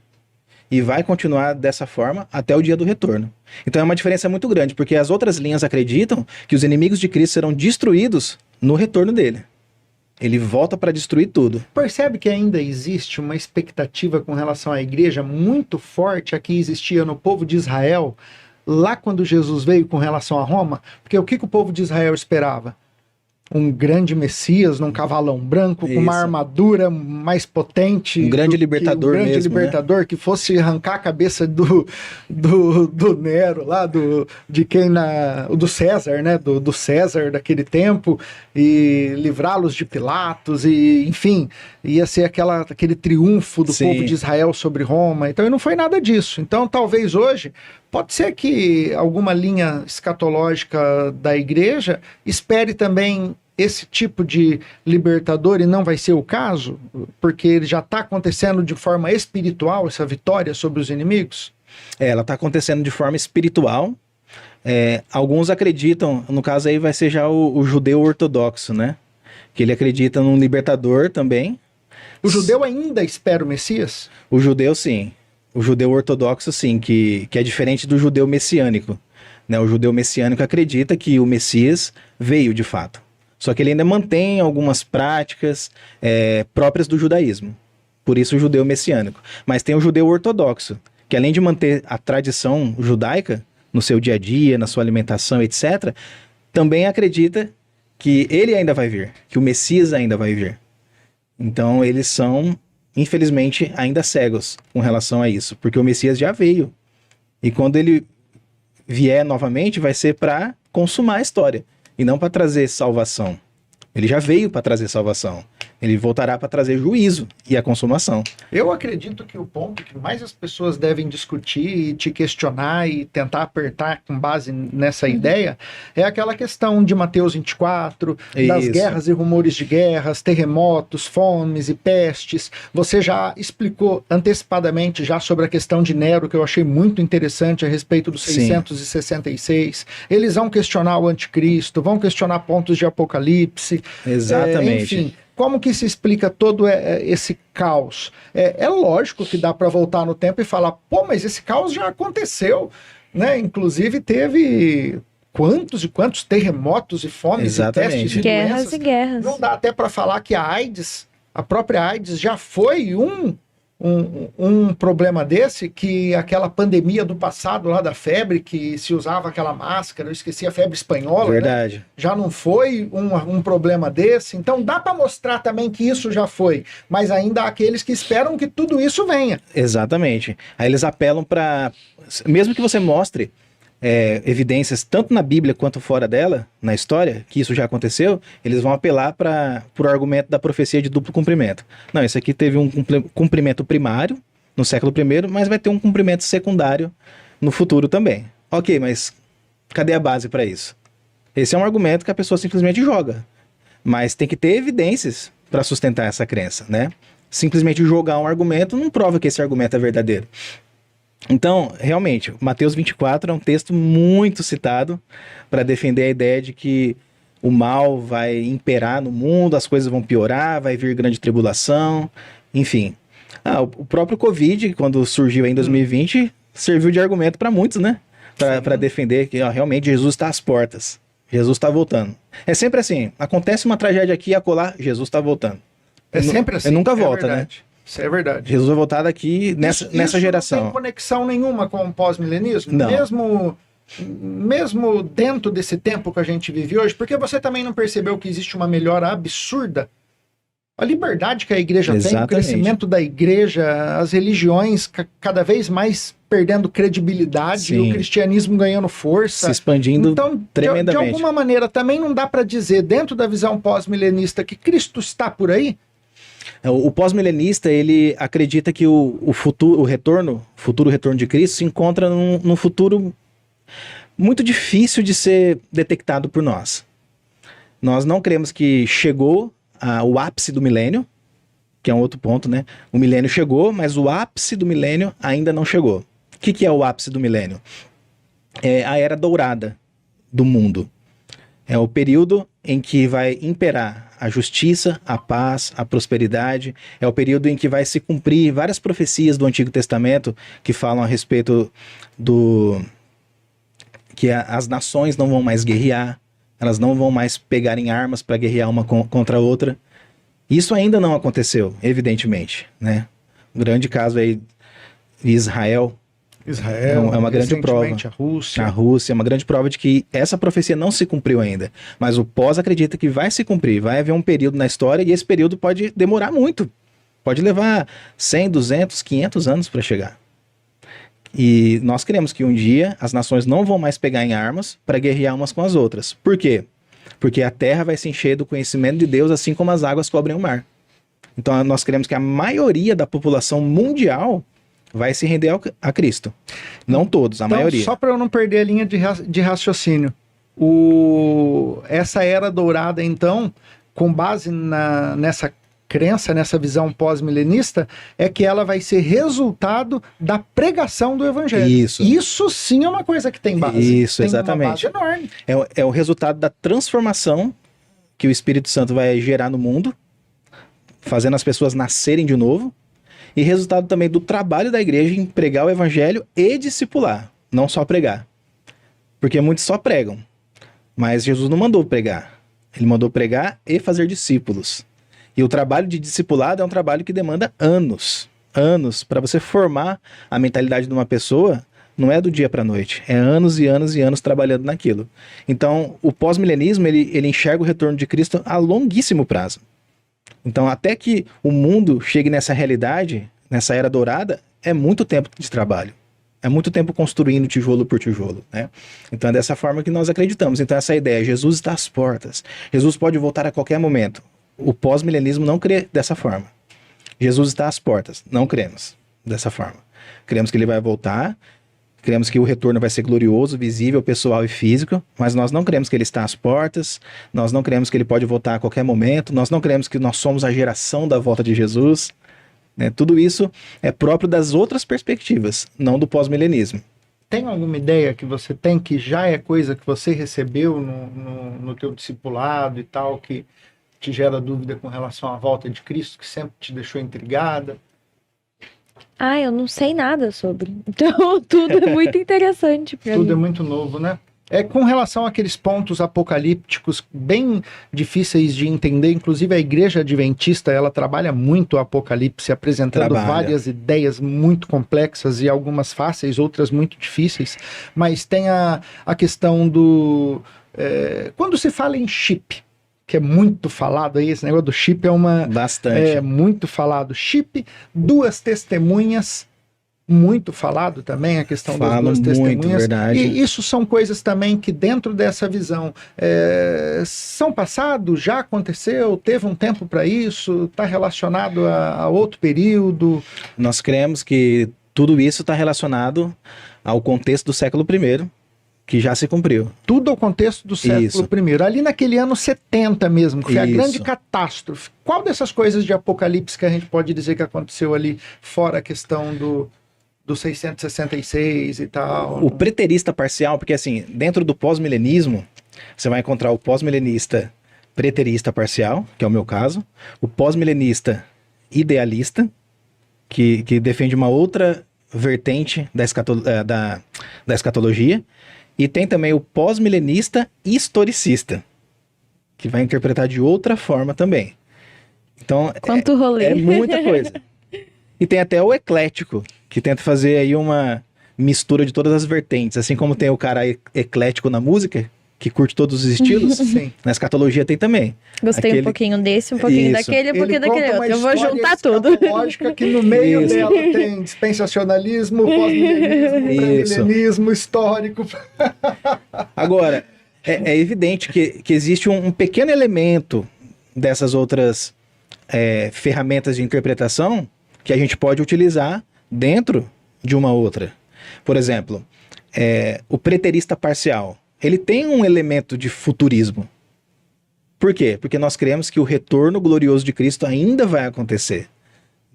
e vai continuar dessa forma até o dia do retorno. Então é uma diferença muito grande, porque as outras linhas acreditam que os inimigos de Cristo serão destruídos no retorno dele. Ele volta para destruir tudo. Percebe que ainda existe uma expectativa com relação à igreja muito forte a que existia no povo de Israel, lá quando Jesus veio com relação a Roma? Porque o que o povo de Israel esperava? Um grande Messias num cavalão branco, com uma armadura mais potente. Um grande libertador mesmo. Um grande libertador, né? Que fosse arrancar a cabeça do Nero, lá, do César, né? Do César daquele tempo, e livrá-los de Pilatos, e enfim, ia ser aquele triunfo do povo de Israel sobre Roma. Então, e não foi nada disso. Então, talvez hoje, pode ser que alguma linha escatológica da igreja espere também esse tipo de libertador, e não vai ser o caso, porque ele já está acontecendo de forma espiritual, essa vitória sobre os inimigos? Ela está acontecendo de forma espiritual. Alguns acreditam, no caso aí vai ser já o judeu ortodoxo, né? Que ele acredita num libertador também. O judeu ainda espera o Messias? O judeu, sim. O judeu ortodoxo, sim, que é diferente do judeu messiânico, né? O judeu messiânico acredita que o Messias veio de fato. Só que ele ainda mantém algumas práticas próprias do judaísmo. Por isso o judeu messiânico. Mas tem o judeu ortodoxo, que além de manter a tradição judaica no seu dia a dia, na sua alimentação, etc., também acredita que ele ainda vai vir, que o Messias ainda vai vir. Então eles são, infelizmente, ainda cegos com relação a isso, porque o Messias já veio. E quando ele vier novamente, vai ser para consumar a história, e não para trazer salvação. Ele já veio para trazer salvação. Ele voltará para trazer juízo e a consumação. Eu acredito que o ponto que mais as pessoas devem discutir e te questionar e tentar apertar com base nessa ideia é aquela questão de Mateus 24, das guerras e rumores de guerras, terremotos, fomes e pestes. Você já explicou antecipadamente já sobre a questão de Nero, que eu achei muito interessante a respeito dos 666. Eles vão questionar o anticristo, vão questionar pontos de Apocalipse. Exatamente. Enfim, como que se explica todo esse caos? É lógico que dá para voltar no tempo e falar, pô, mas esse caos já aconteceu, né? Inclusive teve quantos e quantos terremotos e fomes e testes de guerras doenças. E guerras. Não dá até para falar que a própria AIDS já foi um problema desse, que aquela pandemia do passado lá da febre, que se usava aquela máscara, eu esqueci, a febre espanhola, verdade, né? Já não foi um problema desse. Então dá para mostrar também que isso já foi, mas ainda há aqueles que esperam que tudo isso venha. Exatamente. Aí eles apelam para, mesmo que você mostre evidências tanto na Bíblia quanto fora dela, na história, que isso já aconteceu, eles vão apelar por argumento da profecia de duplo cumprimento. Não, isso aqui teve um cumprimento primário no século I, mas vai ter um cumprimento secundário no futuro também. Ok, mas cadê a base para isso? Esse é um argumento que a pessoa simplesmente joga, mas tem que ter evidências para sustentar essa crença, né? Simplesmente jogar um argumento não prova que esse argumento é verdadeiro. Então, realmente, Mateus 24 é um texto muito citado para defender a ideia de que o mal vai imperar no mundo, as coisas vão piorar, vai vir grande tribulação, enfim. O próprio Covid, quando surgiu em 2020, serviu de argumento para muitos, né? Para defender que realmente Jesus está às portas, Jesus está voltando. É sempre assim, acontece uma tragédia aqui e acolá, Jesus está voltando. É sempre assim. Ele nunca volta, né? Isso é verdade. Jesus vai voltar daqui nessa geração. Não tem conexão nenhuma com o pós-milenismo? Não. Mesmo dentro desse tempo que a gente vive hoje, porque você também não percebeu que existe uma melhora absurda? A liberdade que a igreja tem, o crescimento da igreja, as religiões cada vez mais perdendo credibilidade, sim, e o cristianismo ganhando força. Se expandindo então, tremendamente. De alguma maneira, também não dá para dizer, dentro da visão pós-milenista, que Cristo está por aí? O pós-milenista, ele acredita que o futuro retorno de Cristo se encontra num futuro muito difícil de ser detectado por nós. Nós não cremos que chegou o ápice do milênio, que é um outro ponto, né? O milênio chegou, mas o ápice do milênio ainda não chegou. O que é o ápice do milênio? É a era dourada do mundo. É o período em que vai imperar a justiça, a paz, a prosperidade. É o período em que vai se cumprir várias profecias do Antigo Testamento que falam a respeito que as nações não vão mais guerrear, elas não vão mais pegarem armas para guerrear uma contra a outra. Isso ainda não aconteceu, evidentemente, né? Um grande caso aí de Israel é uma grande prova. A Rússia é uma grande prova de que essa profecia não se cumpriu ainda. Mas o pós acredita que vai se cumprir, vai haver um período na história e esse período pode demorar muito. Pode levar 100, 200, 500 anos para chegar. E nós queremos que um dia as nações não vão mais pegar em armas para guerrear umas com as outras. Por quê? Porque a terra vai se encher do conhecimento de Deus, assim como as águas cobrem o mar. Então nós queremos que a maioria da população mundial vai se render a Cristo. Não todos, a maioria. Só para eu não perder a linha de raciocínio. Essa era dourada, então, com base nessa crença, nessa visão pós-milenista, é que ela vai ser resultado da pregação do evangelho. Isso sim é uma coisa que tem base. Isso, exatamente. Uma base enorme. É o resultado da transformação que o Espírito Santo vai gerar no mundo, fazendo as pessoas nascerem de novo, e resultado também do trabalho da igreja em pregar o evangelho e discipular, não só pregar. Porque muitos só pregam, mas Jesus não mandou pregar. Ele mandou pregar e fazer discípulos. E o trabalho de discipulado é um trabalho que demanda anos para você formar a mentalidade de uma pessoa. Não é do dia para a noite, é anos e anos e anos trabalhando naquilo. Então, o pós-milenismo, ele enxerga o retorno de Cristo a longuíssimo prazo. Então, até que o mundo chegue nessa realidade, nessa era dourada, é muito tempo de trabalho. É muito tempo construindo tijolo por tijolo, né? Então, é dessa forma que nós acreditamos. Então, essa ideia, Jesus está às portas. Jesus pode voltar a qualquer momento. O pós-milenismo não crê dessa forma. Jesus está às portas. Não cremos dessa forma. Cremos que ele vai voltar, cremos que o retorno vai ser glorioso, visível, pessoal e físico, mas nós não cremos que ele está às portas, nós não cremos que ele pode voltar a qualquer momento, nós não cremos que nós somos a geração da volta de Jesus, né? Tudo isso é próprio das outras perspectivas, não do pós-milenismo. Tem alguma ideia que você tem que já é coisa que você recebeu no teu discipulado e tal, que te gera dúvida com relação à volta de Cristo, que sempre te deixou intrigada? Eu não sei nada sobre. Então, tudo é muito interessante para mim. Tudo é muito novo, né? Com relação àqueles pontos apocalípticos bem difíceis de entender, inclusive a igreja adventista, ela trabalha muito o apocalipse, apresentando várias ideias muito complexas e algumas fáceis, outras muito difíceis, mas tem a questão do... quando se fala em chip, que é muito falado aí, esse negócio do chip Bastante. É muito falado. Chip, duas testemunhas, muito falado também, a questão das duas testemunhas. Verdade. E isso são coisas também que dentro dessa visão são passados, já aconteceu, teve um tempo para isso, está relacionado a outro período. Nós cremos que tudo isso está relacionado ao contexto do século I, que já se cumpriu. Tudo ao contexto do século I. Ali naquele ano 70 mesmo, que foi a grande catástrofe. Qual dessas coisas de Apocalipse que a gente pode dizer que aconteceu ali, fora a questão do 666 e tal? O preterista parcial, porque assim, dentro do pós-milenismo, você vai encontrar o pós-milenista preterista parcial, que é o meu caso, o pós-milenista idealista, que defende uma outra vertente da escatologia, e tem também o pós-milenista historicista, que vai interpretar de outra forma também. Então, quanto rolê. É muita coisa. E tem até o eclético, que tenta fazer aí uma mistura de todas as vertentes. Assim como tem o cara eclético na música, que curte todos os estilos, sim. Na escatologia tem também. Gostei um pouquinho desse, um pouquinho daquele, um pouquinho daquele outro. Eu vou juntar tudo. Lógica que no meio dela tem dispensacionalismo, pós-milenismo, pré-milenismo, histórico. Agora, é evidente que existe um pequeno elemento dessas outras ferramentas de interpretação que a gente pode utilizar dentro de uma outra. Por exemplo, o preterista parcial, ele tem um elemento de futurismo. Por quê? Porque nós cremos que o retorno glorioso de Cristo ainda vai acontecer.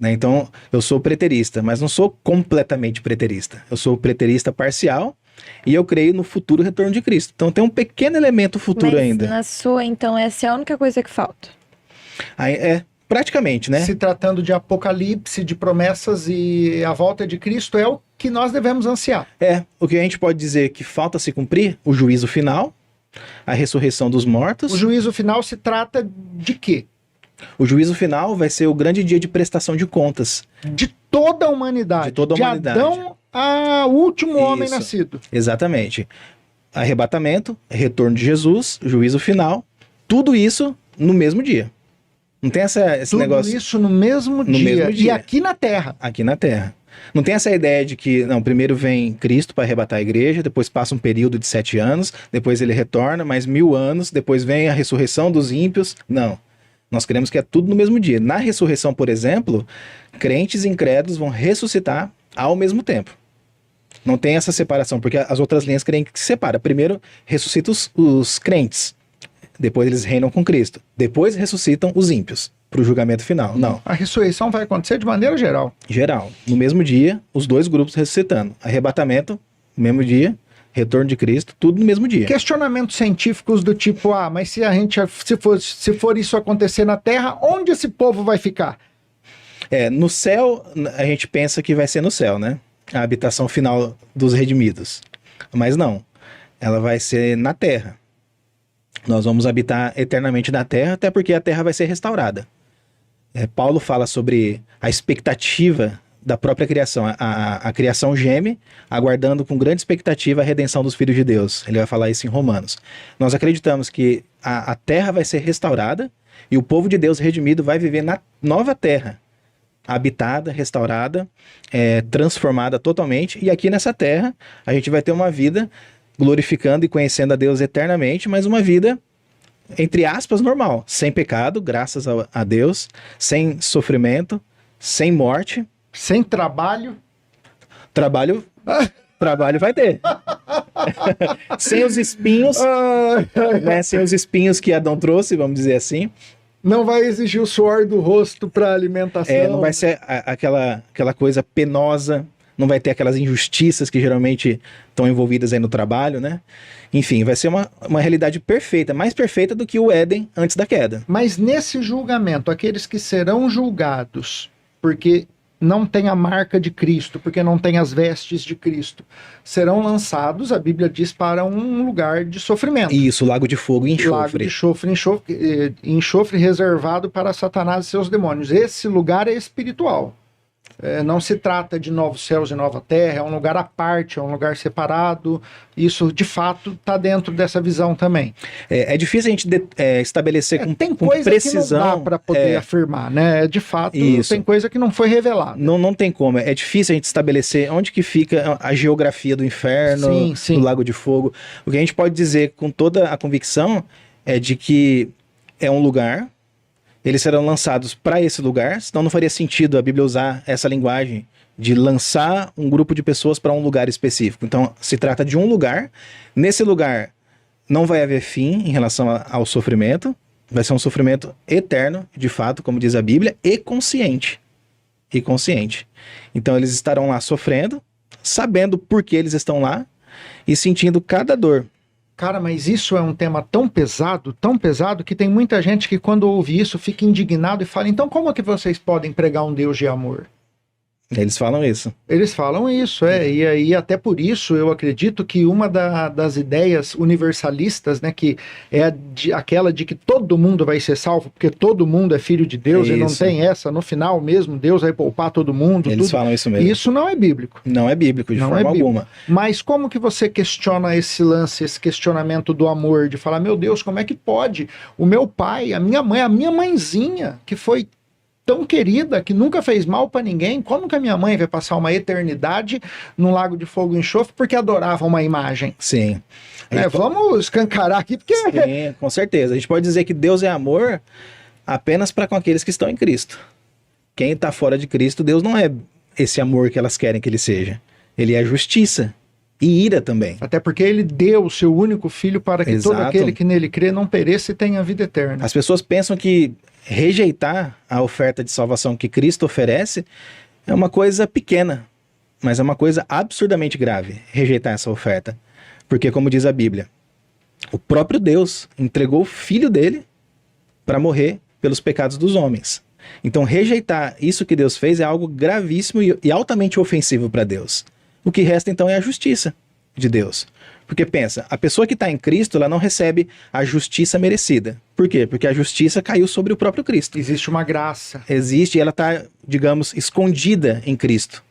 Né? Então, eu sou preterista, mas não sou completamente preterista. Eu sou preterista parcial e eu creio no futuro retorno de Cristo. Então, tem um pequeno elemento futuro ainda. Na sua, então, essa é a única coisa que falta. Aí, praticamente, né? Se tratando de apocalipse, de promessas e a volta de Cristo é o que nós devemos ansiar. O que a gente pode dizer que falta se cumprir, o juízo final, a ressurreição dos mortos. O juízo final se trata de quê? O juízo final vai ser o grande dia de prestação de contas. De toda a humanidade. De toda a humanidade. De Adão ao último homem Isso. nascido. Exatamente. Arrebatamento, retorno de Jesus, juízo final, tudo isso no mesmo dia. Não tem esse Tudo negócio isso no mesmo dia. E aqui na Terra. aqui na Terra. Não tem essa ideia de que, não, primeiro vem Cristo para arrebatar a igreja, depois passa um período de 7 anos, depois ele retorna, mais 1000 anos, depois vem a ressurreição dos ímpios. Não. Nós queremos que é tudo no mesmo dia. Na ressurreição, por exemplo, crentes e incrédulos vão ressuscitar ao mesmo tempo. Não tem essa separação, porque as outras linhas creem que se separa. Primeiro ressuscitam os crentes, depois eles reinam com Cristo. Depois ressuscitam os ímpios para o julgamento final. Não. A ressurreição vai acontecer de maneira geral. Geral. No mesmo dia, os dois grupos ressuscitando. Arrebatamento, no mesmo dia. Retorno de Cristo, tudo no mesmo dia. Questionamentos científicos do tipo, mas se for isso acontecer na Terra, onde esse povo vai ficar? No céu, a gente pensa que vai ser no céu, né? A habitação final dos redimidos. Mas não. Ela vai ser na Terra. Nós vamos habitar eternamente na Terra, até porque a Terra vai ser restaurada. Paulo fala sobre a expectativa da própria criação. A criação geme, aguardando com grande expectativa a redenção dos filhos de Deus. Ele vai falar isso em Romanos. Nós acreditamos que a terra vai ser restaurada e o povo de Deus redimido vai viver na nova terra, habitada, restaurada, transformada totalmente. E aqui nessa terra a gente vai ter uma vida glorificando e conhecendo a Deus eternamente, mas uma vida, entre aspas, normal. Sem pecado, graças a Deus, sem sofrimento, sem morte. Sem trabalho? Trabalho vai ter. Sem os espinhos, né? Sem os espinhos que Adão trouxe, vamos dizer assim. Não vai exigir o suor do rosto para alimentação. Não vai ser aquela coisa penosa, não vai ter aquelas injustiças que geralmente estão envolvidas aí no trabalho, né? Enfim, vai ser uma realidade perfeita, mais perfeita do que o Éden antes da queda. Mas nesse julgamento, aqueles que serão julgados, porque não tem a marca de Cristo, porque não tem as vestes de Cristo, serão lançados, a Bíblia diz, para um lugar de sofrimento. Isso, lago de fogo e enxofre. Lago de enxofre reservado para Satanás e seus demônios. Esse lugar é espiritual. Não se trata de novos céus e nova terra, é um lugar à parte, é um lugar separado. Isso, de fato, está dentro dessa visão também. É difícil a gente estabelecer com precisão. Tem coisa que não dá para poder afirmar, né? De fato, isso. Tem coisa que não foi revelada. Não tem como. É difícil a gente estabelecer onde que fica a geografia do inferno, do lago de fogo. O que a gente pode dizer com toda a convicção é de que é um lugar. Eles serão lançados para esse lugar, senão não faria sentido a Bíblia usar essa linguagem de lançar um grupo de pessoas para um lugar específico. Então, se trata de um lugar. Nesse lugar não vai haver fim em relação ao sofrimento. Vai ser um sofrimento eterno, de fato, como diz a Bíblia, e consciente. Então, eles estarão lá sofrendo, sabendo por que eles estão lá e sentindo cada dor. Cara, mas isso é um tema tão pesado, que tem muita gente que quando ouve isso fica indignado e fala, então como é que vocês podem pregar um Deus de amor? Eles falam isso. Eles falam isso, e aí até por isso eu acredito que uma das ideias universalistas, né, que é aquela de que todo mundo vai ser salvo, porque todo mundo é filho de Deus, e não tem essa, no final mesmo, Deus vai poupar todo mundo. Eles falam isso mesmo. Isso não é bíblico. Não é bíblico, de forma alguma. Mas como que você questiona esse lance, esse questionamento do amor, de falar, meu Deus, como é que pode? O meu pai, a minha mãe, a minha mãezinha, que foi tão querida, que nunca fez mal pra ninguém, como que a minha mãe vai passar uma eternidade num lago de fogo e enxofre porque adorava uma imagem? Sim. Vamos escancarar aqui, porque... Sim, com certeza. A gente pode dizer que Deus é amor apenas para com aqueles que estão em Cristo. Quem está fora de Cristo, Deus não é esse amor que elas querem que ele seja. Ele é justiça e ira também. Até porque ele deu o seu único filho para que Exato. todo aquele que nele crê não pereça e tenha vida eterna. As pessoas pensam que rejeitar a oferta de salvação que Cristo oferece é uma coisa pequena, mas é uma coisa absurdamente grave, rejeitar essa oferta. Porque, como diz a Bíblia, o próprio Deus entregou o filho dele para morrer pelos pecados dos homens. Então, rejeitar isso que Deus fez é algo gravíssimo e altamente ofensivo para Deus. O que resta, então, é a justiça de Deus. Porque pensa, a pessoa que está em Cristo, ela não recebe a justiça merecida. Por quê? Porque a justiça caiu sobre o próprio Cristo. Existe uma graça. Existe e ela está, digamos, escondida em Cristo.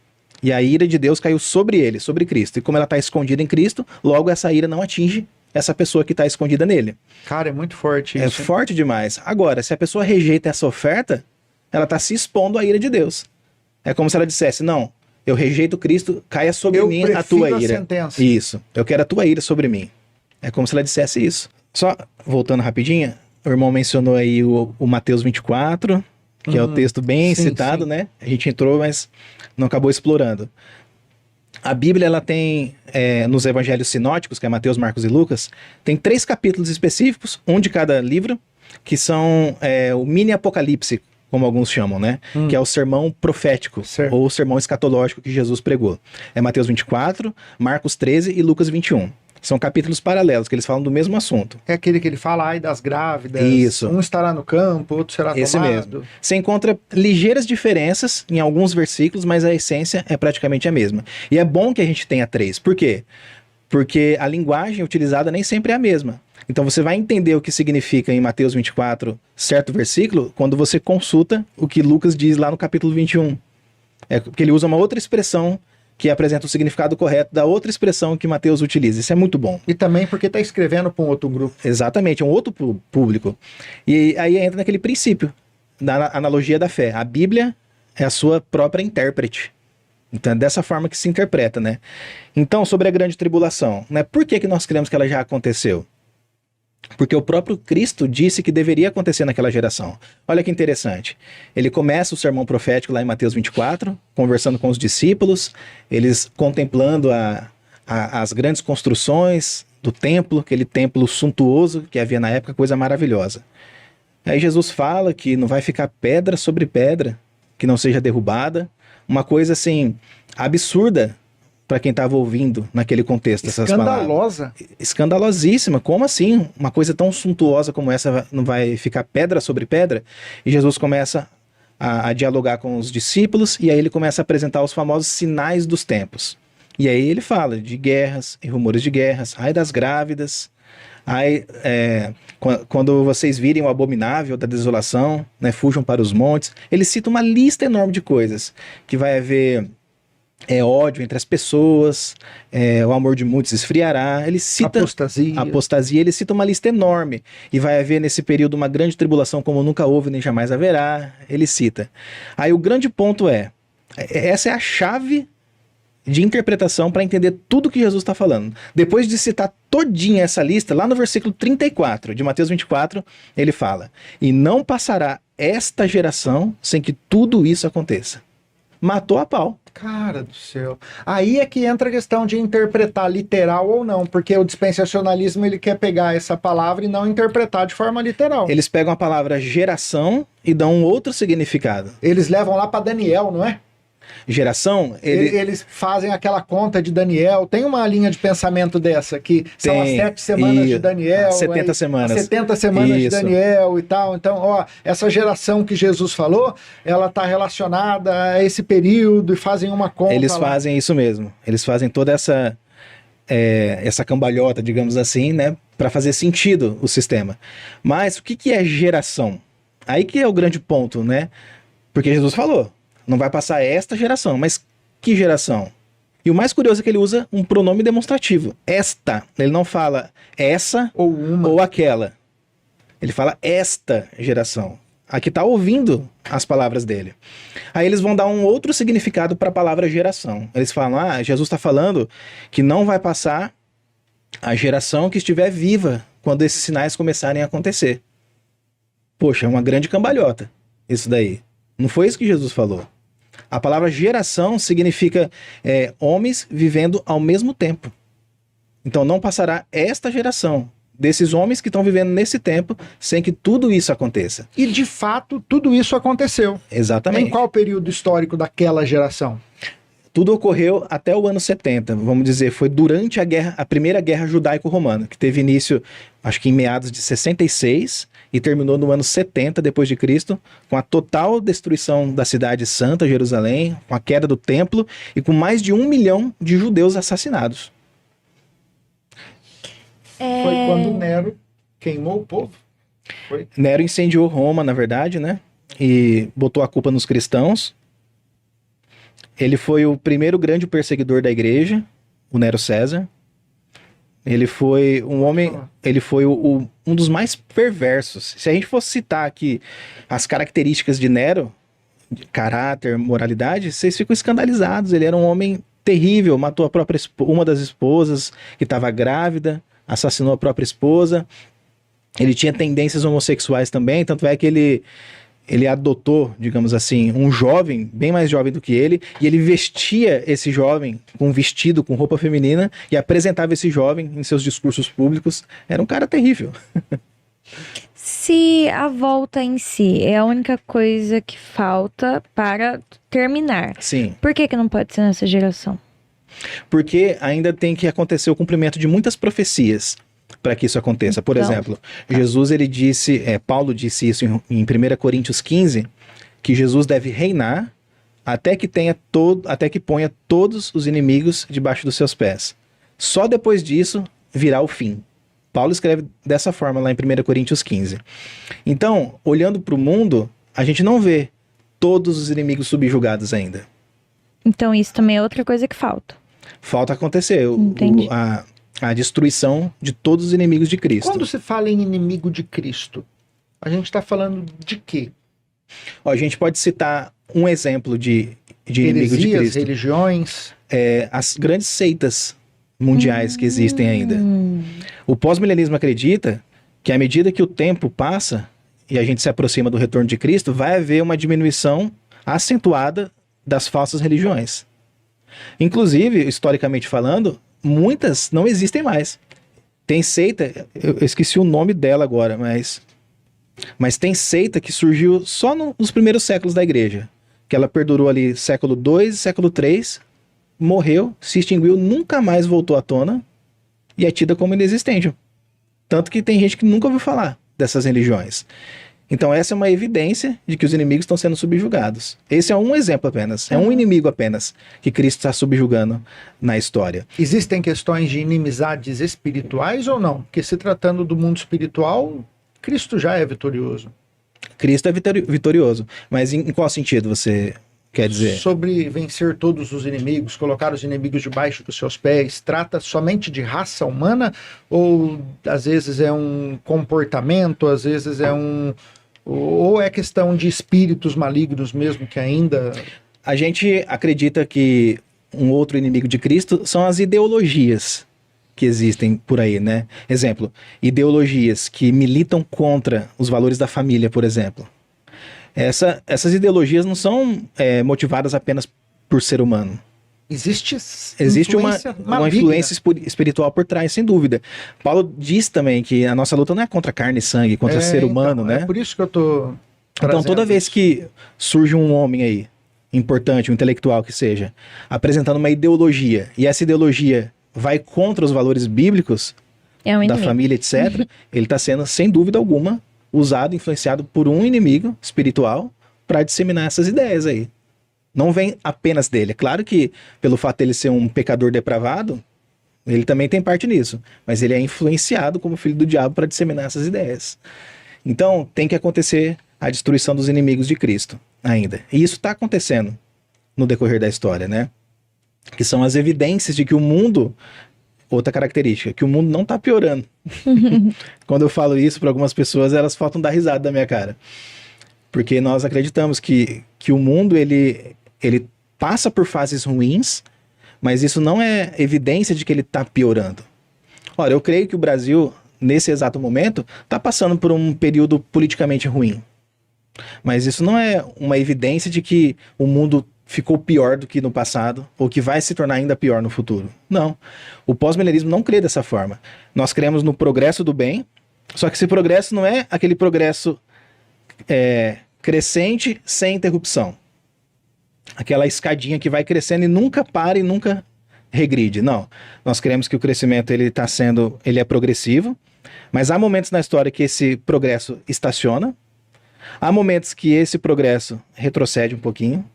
E a ira de Deus caiu sobre ele, sobre Cristo. E como ela está escondida em Cristo, logo essa ira não atinge essa pessoa que está escondida nele. Cara, é muito forte isso. É forte demais. Agora, se a pessoa rejeita essa oferta, ela está se expondo à ira de Deus. É como se ela dissesse, não, eu rejeito Cristo, caia sobre mim a tua ira. Sentença. Isso, eu quero a tua ira sobre mim. É como se ela dissesse isso. Só voltando rapidinho, o irmão mencionou aí o Mateus 24, que é o texto bem citado, né? A gente entrou, mas não acabou explorando. A Bíblia, ela tem, nos evangelhos sinóticos, que é Mateus, Marcos e Lucas, tem 3 capítulos específicos, um de cada livro, que são o mini apocalipse, como alguns chamam, né? Que é o sermão profético, certo. ou o sermão escatológico que Jesus pregou. É Mateus 24, Marcos 13 e Lucas 21. São capítulos paralelos, que eles falam do mesmo assunto. É aquele que ele fala, ai das grávidas. Isso. Um estará no campo, outro será Esse tomado. mesmo. Você encontra ligeiras diferenças em alguns versículos, mas a essência é praticamente a mesma. E é bom que a gente tenha 3. Por quê? Porque a linguagem utilizada nem sempre é a mesma. Então você vai entender o que significa em Mateus 24 certo versículo quando você consulta o que Lucas diz lá no capítulo 21. É porque ele usa uma outra expressão que apresenta o significado correto da outra expressão que Mateus utiliza. Isso é muito bom. E também porque está escrevendo para um outro grupo. Exatamente, é um outro público. E aí entra naquele princípio da analogia da fé. A Bíblia é a sua própria intérprete. Então é dessa forma que se interpreta, né? Então, sobre a grande tribulação, né? Por que nós cremos que ela já aconteceu? Porque o próprio Cristo disse que deveria acontecer naquela geração. Olha que interessante. Ele começa o sermão profético lá em Mateus 24, conversando com os discípulos, eles contemplando as grandes construções do templo, aquele templo suntuoso que havia na época, coisa maravilhosa. Aí Jesus fala que não vai ficar pedra sobre pedra, que não seja derrubada, uma coisa assim, absurda para quem estava ouvindo naquele contexto essas palavras. Escandalosa. Escandalosíssima. Como assim? Uma coisa tão suntuosa como essa não vai ficar pedra sobre pedra? E Jesus começa a dialogar com os discípulos e aí ele começa a apresentar os famosos sinais dos tempos. E aí ele fala de guerras e rumores de guerras, ai das grávidas, ai, quando vocês virem o abominável da desolação, né, fujam para os montes. Ele cita uma lista enorme de coisas, que vai haver ódio entre as pessoas, o amor de muitos esfriará. Ele cita apostasia, ele cita uma lista enorme. E vai haver nesse período uma grande tribulação como nunca houve nem jamais haverá. Ele cita. Aí o grande ponto essa é a chave de interpretação para entender tudo que Jesus está falando. Depois de citar todinha essa lista, lá no versículo 34 de Mateus 24, ele fala: e não passará esta geração sem que tudo isso aconteça. Matou a pau. Cara do céu. Aí é que entra a questão de interpretar literal ou não, porque o dispensacionalismo ele quer pegar essa palavra e não interpretar de forma literal. Eles pegam a palavra geração e dão um outro significado. Eles levam lá para Daniel, não é? Geração? Eles fazem aquela conta de Daniel. Tem uma linha de pensamento dessa, que são as 7 semanas de Daniel. 70 aí, semanas. 70 semanas de Daniel e tal. Então, ó, essa geração que Jesus falou, ela está relacionada a esse período e fazem uma conta. Eles fazem isso mesmo. Eles fazem toda essa cambalhota, digamos assim, né, para fazer sentido o sistema. Mas o que é geração? Aí que é o grande ponto, né? Porque Jesus falou: não vai passar esta geração. Mas que geração? E o mais curioso é que ele usa um pronome demonstrativo. Esta. Ele não fala essa ou uma ou aquela. Ele fala esta geração. Aqui está ouvindo as palavras dele. Aí eles vão dar um outro significado para a palavra geração. Eles falam: Jesus está falando que não vai passar a geração que estiver viva quando esses sinais começarem a acontecer. Poxa, é uma grande cambalhota isso daí. Não foi isso que Jesus falou. A palavra geração significa homens vivendo ao mesmo tempo. Então não passará esta geração desses homens que estão vivendo nesse tempo sem que tudo isso aconteça. E de fato, tudo isso aconteceu. Exatamente. Em qual período histórico daquela geração? Tudo ocorreu até o ano 70, vamos dizer, foi durante a primeira guerra judaico-romana, que teve início, acho que em meados de 66 e terminou no ano 70 depois de Cristo, com a total destruição da cidade santa, Jerusalém, com a queda do templo e com mais de 1 milhão de judeus assassinados. Foi quando Nero queimou o povo. Foi. Nero incendiou Roma, na verdade, né? E botou a culpa nos cristãos. Ele foi o primeiro grande perseguidor da igreja, o Nero César. Ele foi um homem, ele foi um dos mais perversos. Se a gente fosse citar aqui as características de Nero, de caráter, moralidade, vocês ficam escandalizados. Ele era um homem terrível, matou uma das esposas que estava grávida, assassinou a própria esposa. Ele tinha tendências homossexuais também, tanto é que ele adotou, digamos assim, um jovem, bem mais jovem do que ele, e ele vestia esse jovem com um vestido, com roupa feminina, e apresentava esse jovem em seus discursos públicos. Era um cara terrível. Se a volta em si é a única coisa que falta para terminar, Sim. por que não pode ser nessa geração? Porque ainda tem que acontecer o cumprimento de muitas profecias para que isso aconteça. Por exemplo, Jesus, ele disse, Paulo disse isso em 1 Coríntios 15, que Jesus deve reinar até que ponha todos os inimigos debaixo dos seus pés. Só depois disso virá o fim. Paulo escreve dessa forma lá em 1 Coríntios 15. Então, olhando para o mundo, a gente não vê todos os inimigos subjugados ainda. Então isso também é outra coisa que falta. Falta acontecer Entendi. a destruição de todos os inimigos de Cristo. Quando se fala em inimigo de Cristo, a gente está falando de quê? Ó, a gente pode citar um exemplo de inimigo de Heresias, Cristo. religiões. As grandes seitas mundiais que existem ainda. O pós-milenismo acredita que à medida que o tempo passa e a gente se aproxima do retorno de Cristo, vai haver uma diminuição acentuada das falsas religiões. Inclusive, historicamente falando, muitas não existem mais. Tem seita, eu esqueci o nome dela agora, mas tem seita que surgiu só nos primeiros séculos da igreja, que ela perdurou ali século II e século III, morreu, se extinguiu, nunca mais voltou à tona e é tida como inexistente. Tanto que tem gente que nunca ouviu falar dessas religiões. Então essa é uma evidência de que os inimigos estão sendo subjugados. Esse é um exemplo apenas, é um inimigo apenas que Cristo está subjugando na história. Existem questões de inimizades espirituais ou não? Porque se tratando do mundo espiritual, Cristo já é vitorioso. Cristo é vitorioso, mas em qual sentido você quer dizer? Sobre vencer todos os inimigos, colocar os inimigos debaixo dos seus pés, trata somente de raça humana ou às vezes é um comportamento, às vezes ou é questão de espíritos malignos mesmo que ainda... A gente acredita que um outro inimigo de Cristo são as ideologias que existem por aí, né? Exemplo, ideologias que militam contra os valores da família, por exemplo. Essas ideologias não são motivadas apenas por ser humano. Existe uma influência espiritual por trás, sem dúvida. Paulo diz também que a nossa luta não é contra carne e sangue, contra ser humano, né? É por isso que eu tô Então toda vez que surge um homem aí, importante, um intelectual que seja, apresentando uma ideologia, e essa ideologia vai contra os valores bíblicos da família, etc., ele está sendo, sem dúvida alguma, usado, influenciado por um inimigo espiritual para disseminar essas ideias aí. Não vem apenas dele. É claro que, pelo fato dele ser um pecador depravado, ele também tem parte nisso. Mas ele é influenciado como filho do diabo para disseminar essas ideias. Então, tem que acontecer a destruição dos inimigos de Cristo ainda. E isso está acontecendo no decorrer da história, né? Que são as evidências de que o mundo... Outra característica, que o mundo não está piorando. Quando eu falo isso para algumas pessoas, elas faltam dar risada da minha cara. Porque nós acreditamos que o mundo, ele passa por fases ruins, mas isso não é evidência de que ele está piorando. Olha, eu creio que o Brasil, nesse exato momento, está passando por um período politicamente ruim. Mas isso não é uma evidência de que o mundo ficou pior do que no passado, ou que vai se tornar ainda pior no futuro. Não. O pós-milenismo não crê dessa forma. Nós cremos no progresso do bem, só que esse progresso não é aquele progresso crescente sem interrupção. Aquela escadinha que vai crescendo e nunca para e nunca regride. Não. Nós cremos que o crescimento ele é progressivo, mas há momentos na história que esse progresso estaciona, há momentos que esse progresso retrocede um pouquinho,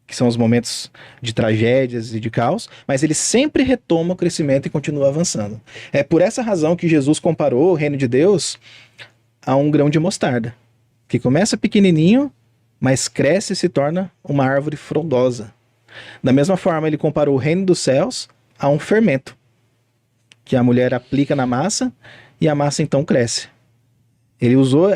que são os momentos de tragédias e de caos, mas ele sempre retoma o crescimento e continua avançando. É por essa razão que Jesus comparou o reino de Deus a um grão de mostarda, que começa pequenininho, mas cresce e se torna uma árvore frondosa. Da mesma forma, ele comparou o reino dos céus a um fermento, que a mulher aplica na massa e a massa então cresce. Ele usou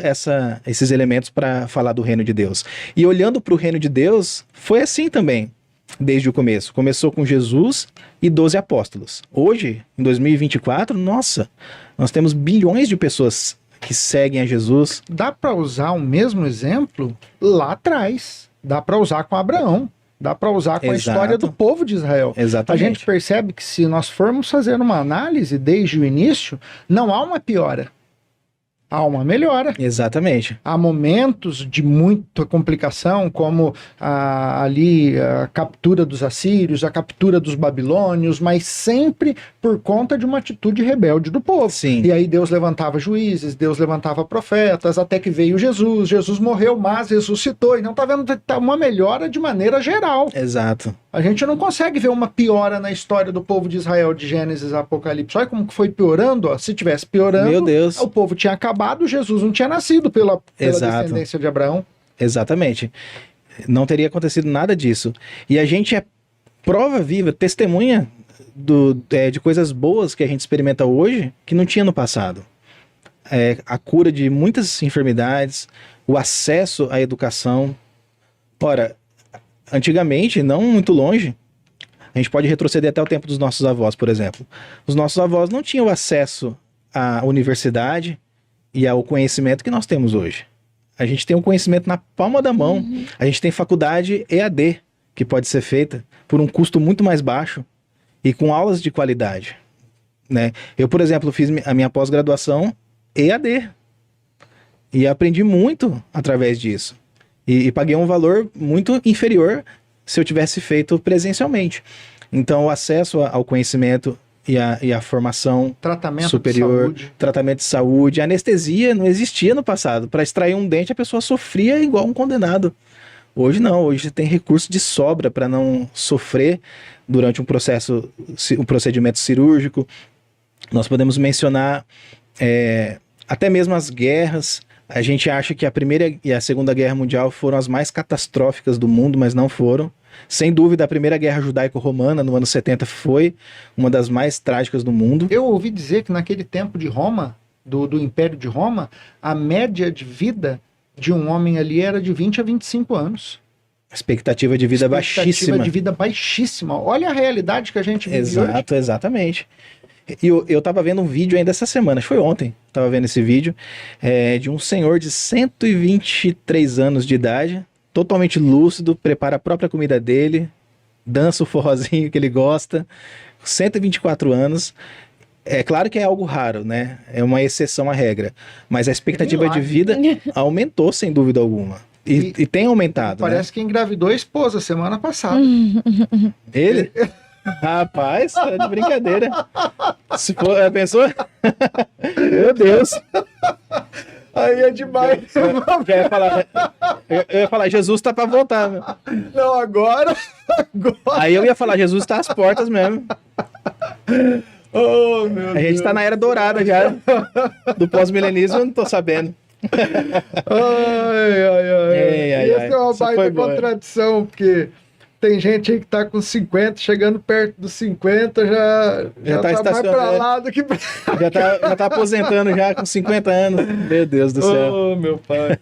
esses elementos para falar do reino de Deus. E olhando para o reino de Deus, foi assim também, desde o começo. Começou com Jesus e 12 apóstolos. Hoje, em 2024, nossa, nós temos bilhões de pessoas que seguem a Jesus. Dá para usar o mesmo exemplo lá atrás. Dá para usar com Abraão. Dá para usar com a história do povo de Israel. Exatamente. A gente percebe que se nós formos fazer uma análise desde o início, não há uma piora. Há uma melhora. Exatamente. Há momentos de muita complicação, como ali a captura dos assírios, a captura dos babilônios, mas sempre por conta de uma atitude rebelde do povo. Sim. E aí Deus levantava juízes, Deus levantava profetas, até que veio Jesus. Jesus morreu, mas ressuscitou. E não está vendo uma melhora de maneira geral. Exato. A gente não consegue ver uma piora na história do povo de Israel de Gênesis a Apocalipse. Olha como que foi piorando. Ó. Se tivesse piorando, meu Deus, o povo tinha acabado, Jesus não tinha nascido pela descendência de Abraão. Exatamente. Não teria acontecido nada disso. E a gente é prova viva, testemunha de coisas boas que a gente experimenta hoje que não tinha no passado. A cura de muitas enfermidades, o acesso à educação. Ora, antigamente, não muito longe, a gente pode retroceder até o tempo dos nossos avós, por exemplo. Os nossos avós não tinham acesso à universidade e ao conhecimento que nós temos hoje. A gente tem um conhecimento na palma da mão. A gente tem faculdade EAD, que pode ser feita por um custo muito mais baixo e com aulas de qualidade, né? Eu, por exemplo, fiz a minha pós-graduação EAD e aprendi muito através disso. E paguei um valor muito inferior se eu tivesse feito presencialmente. Então, o acesso ao conhecimento e a formação superior, tratamento de saúde, anestesia não existia no passado. Para extrair um dente, a pessoa sofria igual um condenado. Hoje não, hoje você tem recurso de sobra para não sofrer durante um procedimento cirúrgico. Nós podemos mencionar até mesmo as guerras. A gente acha que a Primeira e a Segunda Guerra Mundial foram as mais catastróficas do mundo, mas não foram. Sem dúvida, a Primeira Guerra Judaico-Romana, no ano 70, foi uma das mais trágicas do mundo. Eu ouvi dizer que naquele tempo de Roma, do Império de Roma, a média de vida de um homem ali era de 20 a 25 anos. Expectativa de vida baixíssima. Expectativa de vida baixíssima. Olha a realidade que a gente vive hoje. Exatamente. E eu tava vendo um vídeo ainda essa semana, acho que foi ontem, tava vendo esse vídeo, de um senhor de 123 anos de idade, totalmente lúcido, prepara a própria comida dele, dança o forrozinho que ele gosta, 124 anos. É claro que é algo raro, né? É uma exceção à regra, mas a expectativa de vida aumentou sem dúvida alguma. E tem aumentado, parece que engravidou a esposa semana passada. Ele? Rapaz, tá de brincadeira. Se for, pensou? Meu Deus. Aí é demais. Eu ia falar, Jesus tá pra voltar. Meu. Não, agora. Aí eu ia falar, Jesus tá às portas mesmo. Oh, meu A gente Deus. tá na era dourada já. Do pós-milenismo eu não tô sabendo. Ai. Essa é uma baita contradição, porque Tem gente aí que tá com 50, chegando perto dos 50, já tá tá mais pra lá do que pra... Já tá aposentando já com 50 anos. Meu Deus do céu. Ô, meu pai.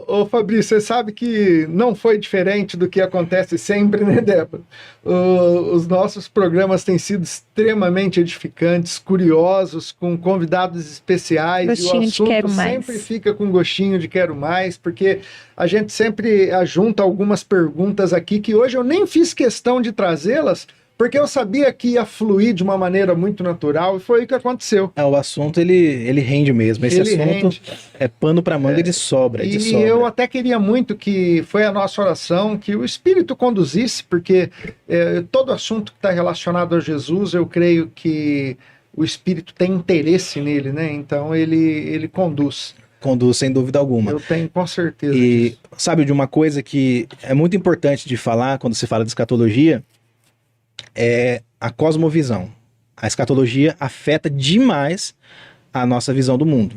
Ô, Fabrício, você sabe que não foi diferente do que acontece sempre, né, Débora? Os nossos programas têm sido extremamente edificantes, curiosos, com convidados especiais. Gostinho e o de quero assunto mais. sempre fica com gostinho de quero mais, porque a gente sempre ajunta algumas perguntas aqui que hoje eu nem fiz questão de trazê-las, porque eu sabia que ia fluir de uma maneira muito natural e foi o que aconteceu. O assunto, ele rende mesmo. Esse Ele assunto rende. é pano pra manga de sobra, de E sobra. eu até queria muito que foi a nossa oração, que o Espírito conduzisse, porque todo assunto que está relacionado a Jesus, eu creio que o Espírito tem interesse nele, né? Então ele conduz. Conduz, sem dúvida alguma. Eu tenho com certeza E disso. sabe de uma coisa que é muito importante de falar quando se fala de escatologia? É a cosmovisão. A escatologia afeta demais a nossa visão do mundo.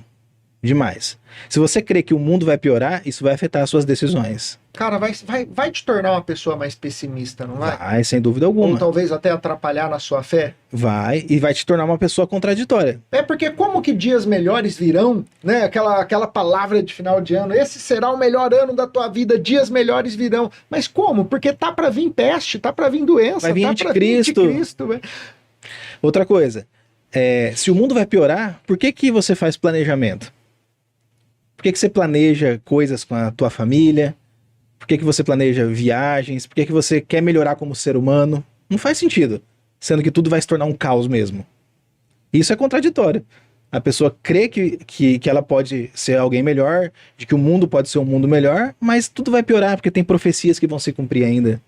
Demais. Se você crê que o mundo vai piorar, isso vai afetar as suas decisões. Cara, vai te tornar uma pessoa mais pessimista, não vai? Vai, sem dúvida Ou alguma. talvez até atrapalhar na sua fé. Vai, e vai te tornar uma pessoa contraditória. É porque como que dias melhores virão, né? Aquela palavra de final de ano, esse será o melhor ano da tua vida, dias melhores virão. Mas como? Porque tá pra vir peste, tá pra vir doença, Vai vir tá pra vir anticristo. anticristo, velho. Outra coisa, se o mundo vai piorar, por que você faz planejamento? Por que você planeja coisas com a tua família? Por que você planeja viagens? Por que você quer melhorar como ser humano? Não faz sentido, sendo que tudo vai se tornar um caos mesmo. Isso é contraditório. A pessoa crê que ela pode ser alguém melhor, de que o mundo pode ser um mundo melhor, mas tudo vai piorar, porque tem profecias que vão se cumprir ainda.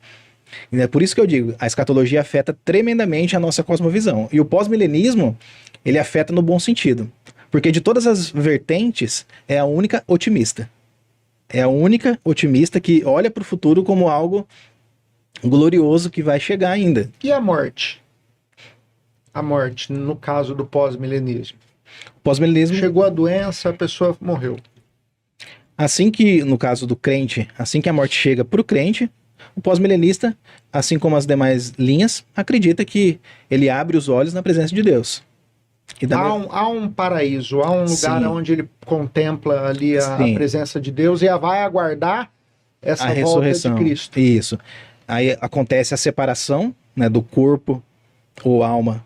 E é por isso que eu digo, a escatologia afeta tremendamente a nossa cosmovisão. E o pós-milenismo, ele afeta no bom sentido. Porque de todas as vertentes, é a única otimista. É a única otimista que olha para o futuro como algo glorioso que vai chegar ainda. E a morte? A morte, no caso do pós-milenismo. O pós-milenismo, Chegou a doença, a pessoa morreu. assim que, no caso do crente, assim que a morte chega para o crente, o pós-milenista, assim como as demais linhas, acredita que ele abre os olhos na presença de Deus. E da Há um paraíso, há um lugar Sim. onde ele contempla ali a Sim. presença de Deus e vai aguardar essa a volta ressurreição. de Cristo. Isso. Aí acontece a separação, né, do corpo ou alma,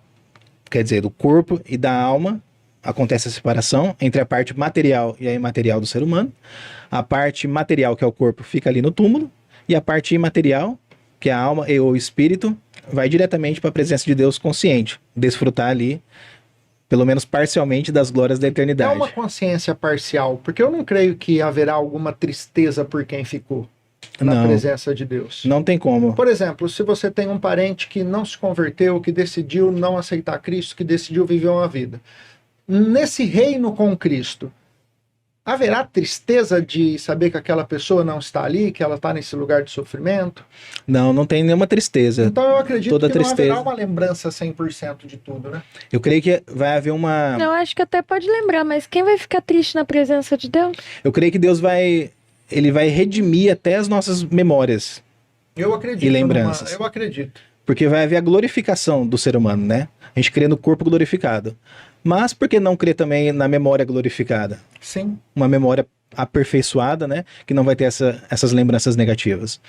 quer dizer, do corpo e da alma. Acontece a separação entre a parte material e a imaterial do ser humano. A parte material, que é o corpo, fica ali no túmulo, e a parte imaterial, que é a alma e o espírito, vai diretamente para a presença de Deus consciente, desfrutar ali, pelo menos parcialmente, das glórias da É eternidade. uma consciência parcial, porque eu não creio que haverá alguma tristeza por quem ficou na Não. presença de Deus. Não tem como. Por exemplo, se você tem um parente que não se converteu, que decidiu não aceitar Cristo, que decidiu viver uma vida, nesse reino com Cristo, haverá tristeza de saber que aquela pessoa não está ali, que ela está nesse lugar de sofrimento? Não tem nenhuma tristeza. Então eu acredito Toda que não tristeza. haverá uma lembrança 100% de tudo, né? Eu creio que vai haver uma... Eu acho que até pode lembrar, mas quem vai ficar triste na presença de Deus? Eu creio que Deus ele vai redimir até as nossas memórias, Eu acredito. E lembranças. Eu acredito. porque vai haver a glorificação do ser humano, né? A gente crê no corpo glorificado. Mas por que não crer também na memória glorificada? Sim. Uma memória aperfeiçoada, né? Que não vai ter essas lembranças negativas.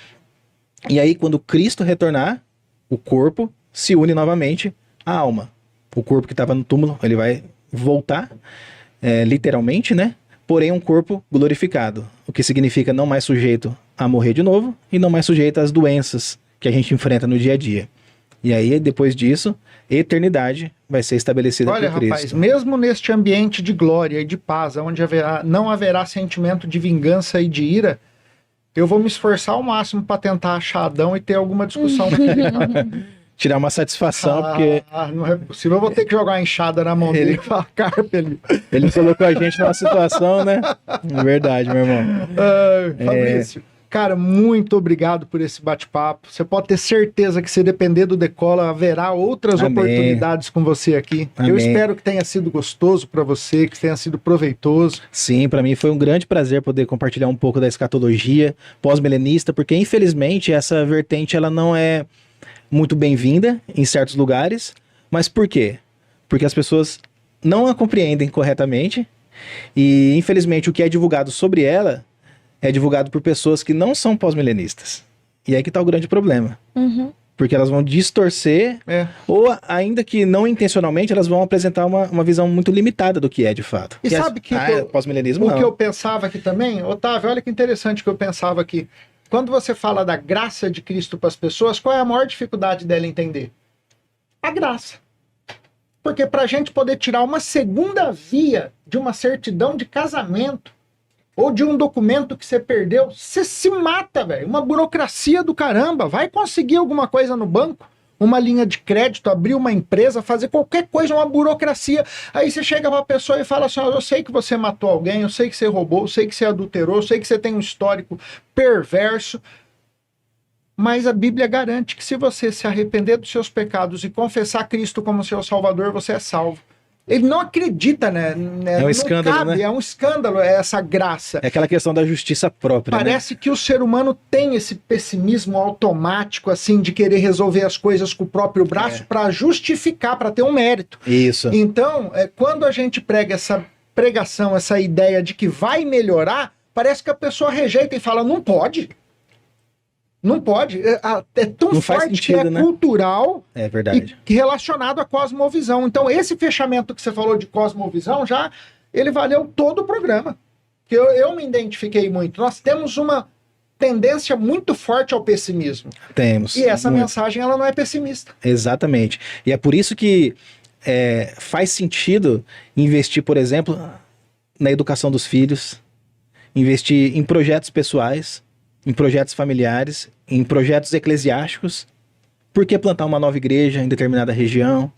E aí, quando Cristo retornar, o corpo se une novamente à alma. O corpo que estava no túmulo, ele vai voltar, literalmente, né? Porém, um corpo glorificado. O que significa não mais sujeito a morrer de novo e não mais sujeito às doenças que a gente enfrenta no dia a dia. E aí, depois disso, eternidade vai ser estabelecida Olha, por Cristo. rapaz, mesmo neste ambiente de glória e de paz, onde não haverá sentimento de vingança e de ira, eu vou me esforçar ao máximo para tentar achar Adão e ter alguma discussão com ele. Cara. Tirar uma satisfação, porque Não é possível. Eu vou ter que jogar uma enxada na mão dele e falar, carpe ali. ele colocou a gente numa situação, né? Verdade, meu irmão. Fabrício, Cara, muito obrigado por esse bate-papo. Você pode ter certeza que, se depender do Decola, haverá outras Amém. oportunidades com você aqui. Amém. Eu espero que tenha sido gostoso para você, que tenha sido proveitoso. Sim, para mim foi um grande prazer poder compartilhar um pouco da escatologia pós-milenista, porque infelizmente essa vertente ela não é muito bem-vinda em certos lugares. Mas por quê? Porque as pessoas não a compreendem corretamente e infelizmente o que é divulgado sobre ela é divulgado por pessoas que não são pós-milenistas. E aí que tá o grande problema. Uhum. Porque elas vão distorcer, ou ainda que não intencionalmente, elas vão apresentar uma visão muito limitada do que é de fato. E sabe que pós-milenismo o não. que eu pensava aqui também, Otávio, olha que interessante que eu pensava aqui. Quando você fala da graça de Cristo para as pessoas, qual é a maior dificuldade dela entender? A graça. Porque para a gente poder tirar uma segunda via de uma certidão de casamento, ou de um documento que você perdeu, você se mata, velho. Uma burocracia do caramba. Vai conseguir alguma coisa no banco, uma linha de crédito, abrir uma empresa, fazer qualquer coisa, uma burocracia. Aí você chega pra pessoa e fala assim, eu sei que você matou alguém, eu sei que você roubou, eu sei que você adulterou, eu sei que você tem um histórico perverso, mas a Bíblia garante que, se você se arrepender dos seus pecados e confessar Cristo como seu Salvador, você é salvo. Ele não acredita, né? É um escândalo, né? É um escândalo essa graça. É aquela questão da justiça própria, Parece que o ser humano tem esse pessimismo automático, assim, de querer resolver as coisas com o próprio braço para justificar, para ter um mérito. Isso. Então, quando a gente prega essa pregação, essa ideia de que vai melhorar, parece que a pessoa rejeita e fala, não pode. Não pode. É tão não faz forte sentido, que é né? cultural É verdade. e relacionado à cosmovisão. Então, esse fechamento que você falou de cosmovisão, ele valeu todo o programa. Que eu me identifiquei muito. Nós temos uma tendência muito forte ao pessimismo. Temos. E essa muito. mensagem, ela não é pessimista. Exatamente. E é por isso que faz sentido investir, por exemplo, na educação dos filhos, investir em projetos pessoais, em projetos familiares, em projetos eclesiásticos. Por que plantar uma nova igreja em determinada região?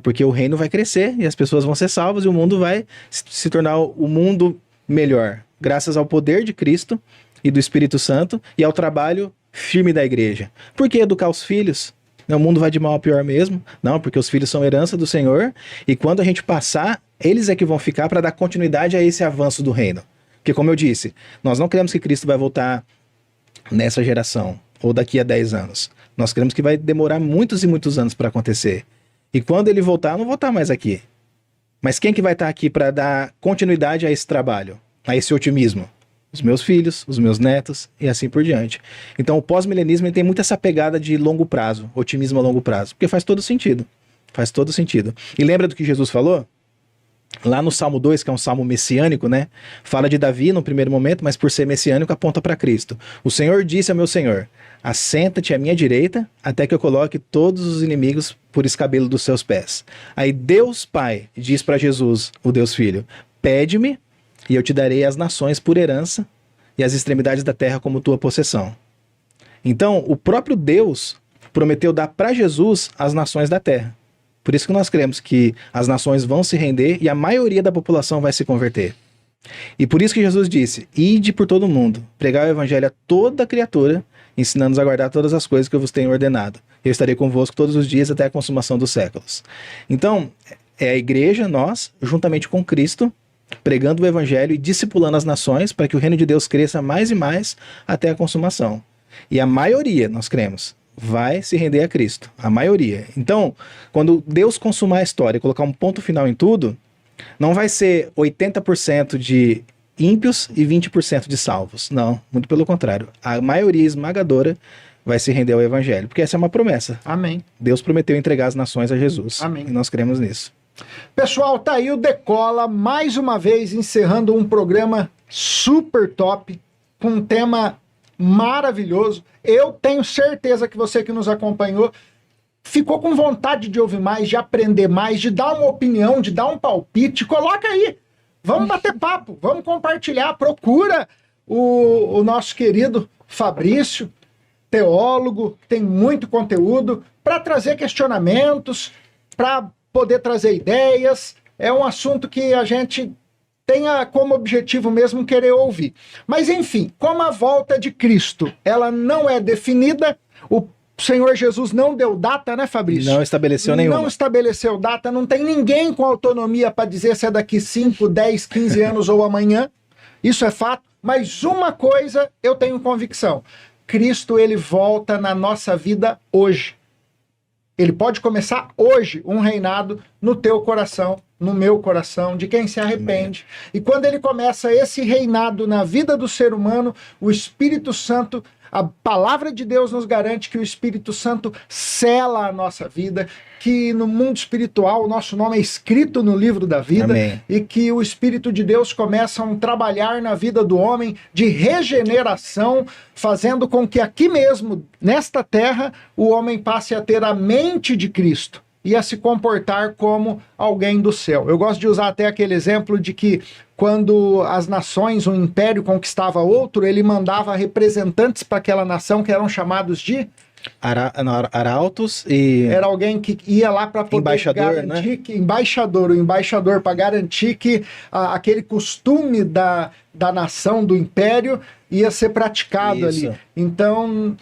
Porque o reino vai crescer e as pessoas vão ser salvas e o mundo vai se tornar o mundo melhor, graças ao poder de Cristo e do Espírito Santo e ao trabalho firme da igreja. Por que educar os filhos? O mundo vai de mal a pior mesmo? Não, porque os filhos são herança do Senhor e quando a gente passar, eles é que vão ficar para dar continuidade a esse avanço do reino. Porque, como eu disse, nós não queremos que Cristo vai voltar nessa geração ou daqui a 10 anos. Nós queremos que vai demorar muitos e muitos anos para acontecer. E quando ele voltar, não vou estar mais aqui. Mas quem que vai estar aqui para dar continuidade a esse trabalho, a esse otimismo? Os meus filhos, os meus netos e assim por diante. Então o pós-milenismo tem muito essa pegada de longo prazo, otimismo a longo prazo, porque faz todo sentido. Faz todo sentido. E lembra do que Jesus falou? Lá no Salmo 2, que é um salmo messiânico, né? Fala de Davi no primeiro momento, mas por ser messiânico aponta para Cristo. O Senhor disse ao meu Senhor, assenta-te à minha direita, até que eu coloque todos os inimigos por escabelo dos seus pés. Aí Deus Pai diz para Jesus, o Deus Filho, pede-me e eu te darei as nações por herança e as extremidades da terra como tua possessão. Então, o próprio Deus prometeu dar para Jesus as nações da terra. Por isso que nós cremos que as nações vão se render e a maioria da população vai se converter. E por isso que Jesus disse, ide por todo o mundo, pregai o evangelho a toda criatura, ensinando-nos a guardar todas as coisas que eu vos tenho ordenado. Eu estarei convosco todos os dias até a consumação dos séculos. Então, é a igreja, nós, juntamente com Cristo, pregando o evangelho e discipulando as nações para que o reino de Deus cresça mais e mais até a consumação. E a maioria, nós cremos, vai se render a Cristo, a maioria. Então, quando Deus consumar a história e colocar um ponto final em tudo, não vai ser 80% de ímpios e 20% de salvos. Não, muito pelo contrário. A maioria esmagadora vai se render ao evangelho, porque essa é uma promessa. Amém. Deus prometeu entregar as nações a Jesus. Amém. E nós cremos nisso. Pessoal, tá aí o Decola, mais uma vez encerrando um programa super top, com um tema maravilhoso. Eu tenho certeza que você que nos acompanhou ficou com vontade de ouvir mais, de aprender mais, de dar uma opinião, de dar um palpite. Coloca aí, vamos bater papo, vamos compartilhar. Procura o nosso querido Fabrício, teólogo, tem muito conteúdo para trazer questionamentos, para poder trazer ideias. É um assunto que a gente tenha como objetivo mesmo querer ouvir. Mas enfim, como a volta de Cristo, ela não é definida, o Senhor Jesus não deu data, né, Fabrício? Não estabeleceu nenhuma. Não estabeleceu data, não tem ninguém com autonomia para dizer se é daqui 5, 10, 15 anos ou amanhã. Isso é fato. Mas uma coisa eu tenho convicção. Cristo, ele volta na nossa vida hoje. Ele pode começar hoje um reinado no teu coração, no meu coração, de quem se arrepende. E quando ele começa esse reinado na vida do ser humano, o Espírito Santo, a palavra de Deus nos garante que o Espírito Santo sela a nossa vida, que no mundo espiritual o nosso nome é escrito no livro da vida. Amém. E que o Espírito de Deus começa a trabalhar na vida do homem de regeneração, fazendo com que aqui mesmo, nesta terra, o homem passe a ter a mente de Cristo e a se comportar como alguém do céu. Eu gosto de usar até aquele exemplo de que quando as nações, um império conquistava outro, ele mandava representantes para aquela nação que eram chamados de... Arautos e... Era alguém que ia lá para poder Embaixador, garantir, né? que, o embaixador para garantir que aquele costume da nação, do império, ia ser praticado Isso. ali. Então,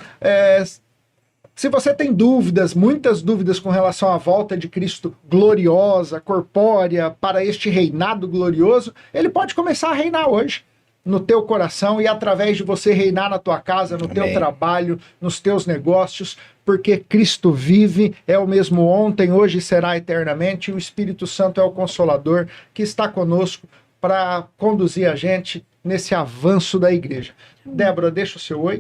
se você tem dúvidas, muitas dúvidas com relação à volta de Cristo gloriosa, corpórea, para este reinado glorioso, ele pode começar a reinar hoje no teu coração e através de você reinar na tua casa, no teu trabalho, nos teus negócios, porque Cristo vive, é o mesmo ontem, hoje e será eternamente, e o Espírito Santo é o Consolador que está conosco para conduzir a gente nesse avanço da igreja. Débora, deixa o seu oi.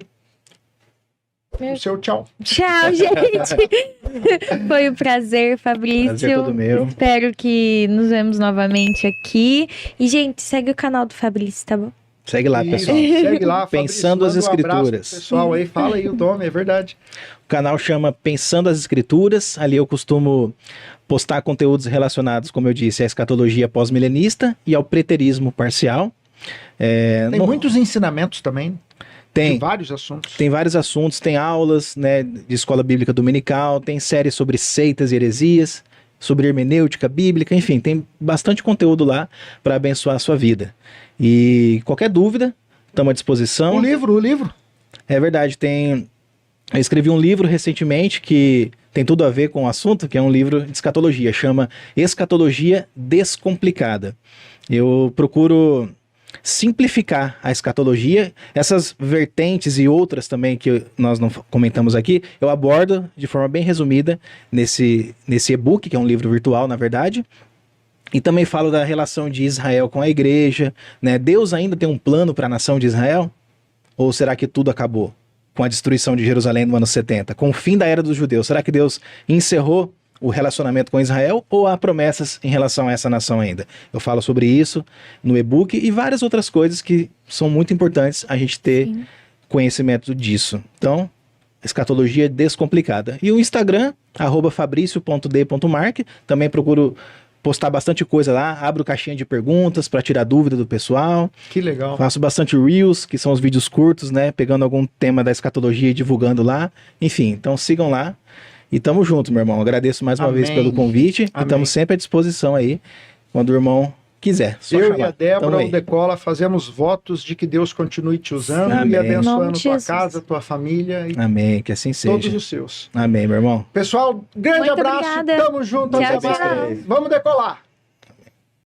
O seu tchau. Tchau, gente. Foi um prazer, Fabrício. Prazer todo meu. Espero que nos vemos novamente aqui. E, gente, segue o canal do Fabrício, tá bom? Segue lá, Isso, pessoal. segue lá, Fabrício, Pensando as manda um abraço pro Escrituras. pessoal aí, fala aí o nome, é verdade. O canal chama Pensando as Escrituras. Ali eu costumo postar conteúdos relacionados, como eu disse, à escatologia pós-milenista e ao preterismo parcial. Tem muitos ensinamentos também, Tem. de vários assuntos. Tem vários assuntos, tem aulas, né, de escola bíblica dominical, tem séries sobre seitas e heresias, sobre hermenêutica bíblica, enfim, tem bastante conteúdo lá para abençoar a sua vida. E qualquer dúvida, estamos à disposição. O livro. É verdade, eu escrevi um livro recentemente que tem tudo a ver com o assunto, que é um livro de escatologia, chama Escatologia Descomplicada. Eu procuro simplificar a escatologia, essas vertentes e outras também que nós não comentamos aqui, eu abordo de forma bem resumida nesse e-book, que é um livro virtual, na verdade. E também falo da relação de Israel com a igreja, né? Deus ainda tem um plano para a nação de Israel? Ou será que tudo acabou com a destruição de Jerusalém no ano 70? Com o fim da era dos judeus, será que Deus encerrou o relacionamento com Israel ou há promessas em relação a essa nação ainda? Eu falo sobre isso no e-book e várias outras coisas que são muito importantes a gente ter conhecimento disso. Então, escatologia descomplicada. E o Instagram, @fabricio.d.mark, também procuro postar bastante coisa lá, abro caixinha de perguntas para tirar dúvida do pessoal. Que legal. Faço bastante Reels, que são os vídeos curtos, né? Pegando algum tema da escatologia e divulgando lá. Enfim, então sigam lá. E tamo junto, meu irmão. Agradeço mais uma vez pelo convite. E estamos sempre à disposição aí, quando o irmão quiser. Só Eu chamar. e a Débora, Tamo o aí. Decola, fazemos votos de que Deus continue te usando Amém. e Em nome abençoando de tua Jesus. casa, tua família e Amém, que assim seja. todos os seus. Amém, meu irmão. Pessoal, grande Muito abraço. obrigada. Tamo junto. Tchau, Até mais. tchau. Vamos decolar.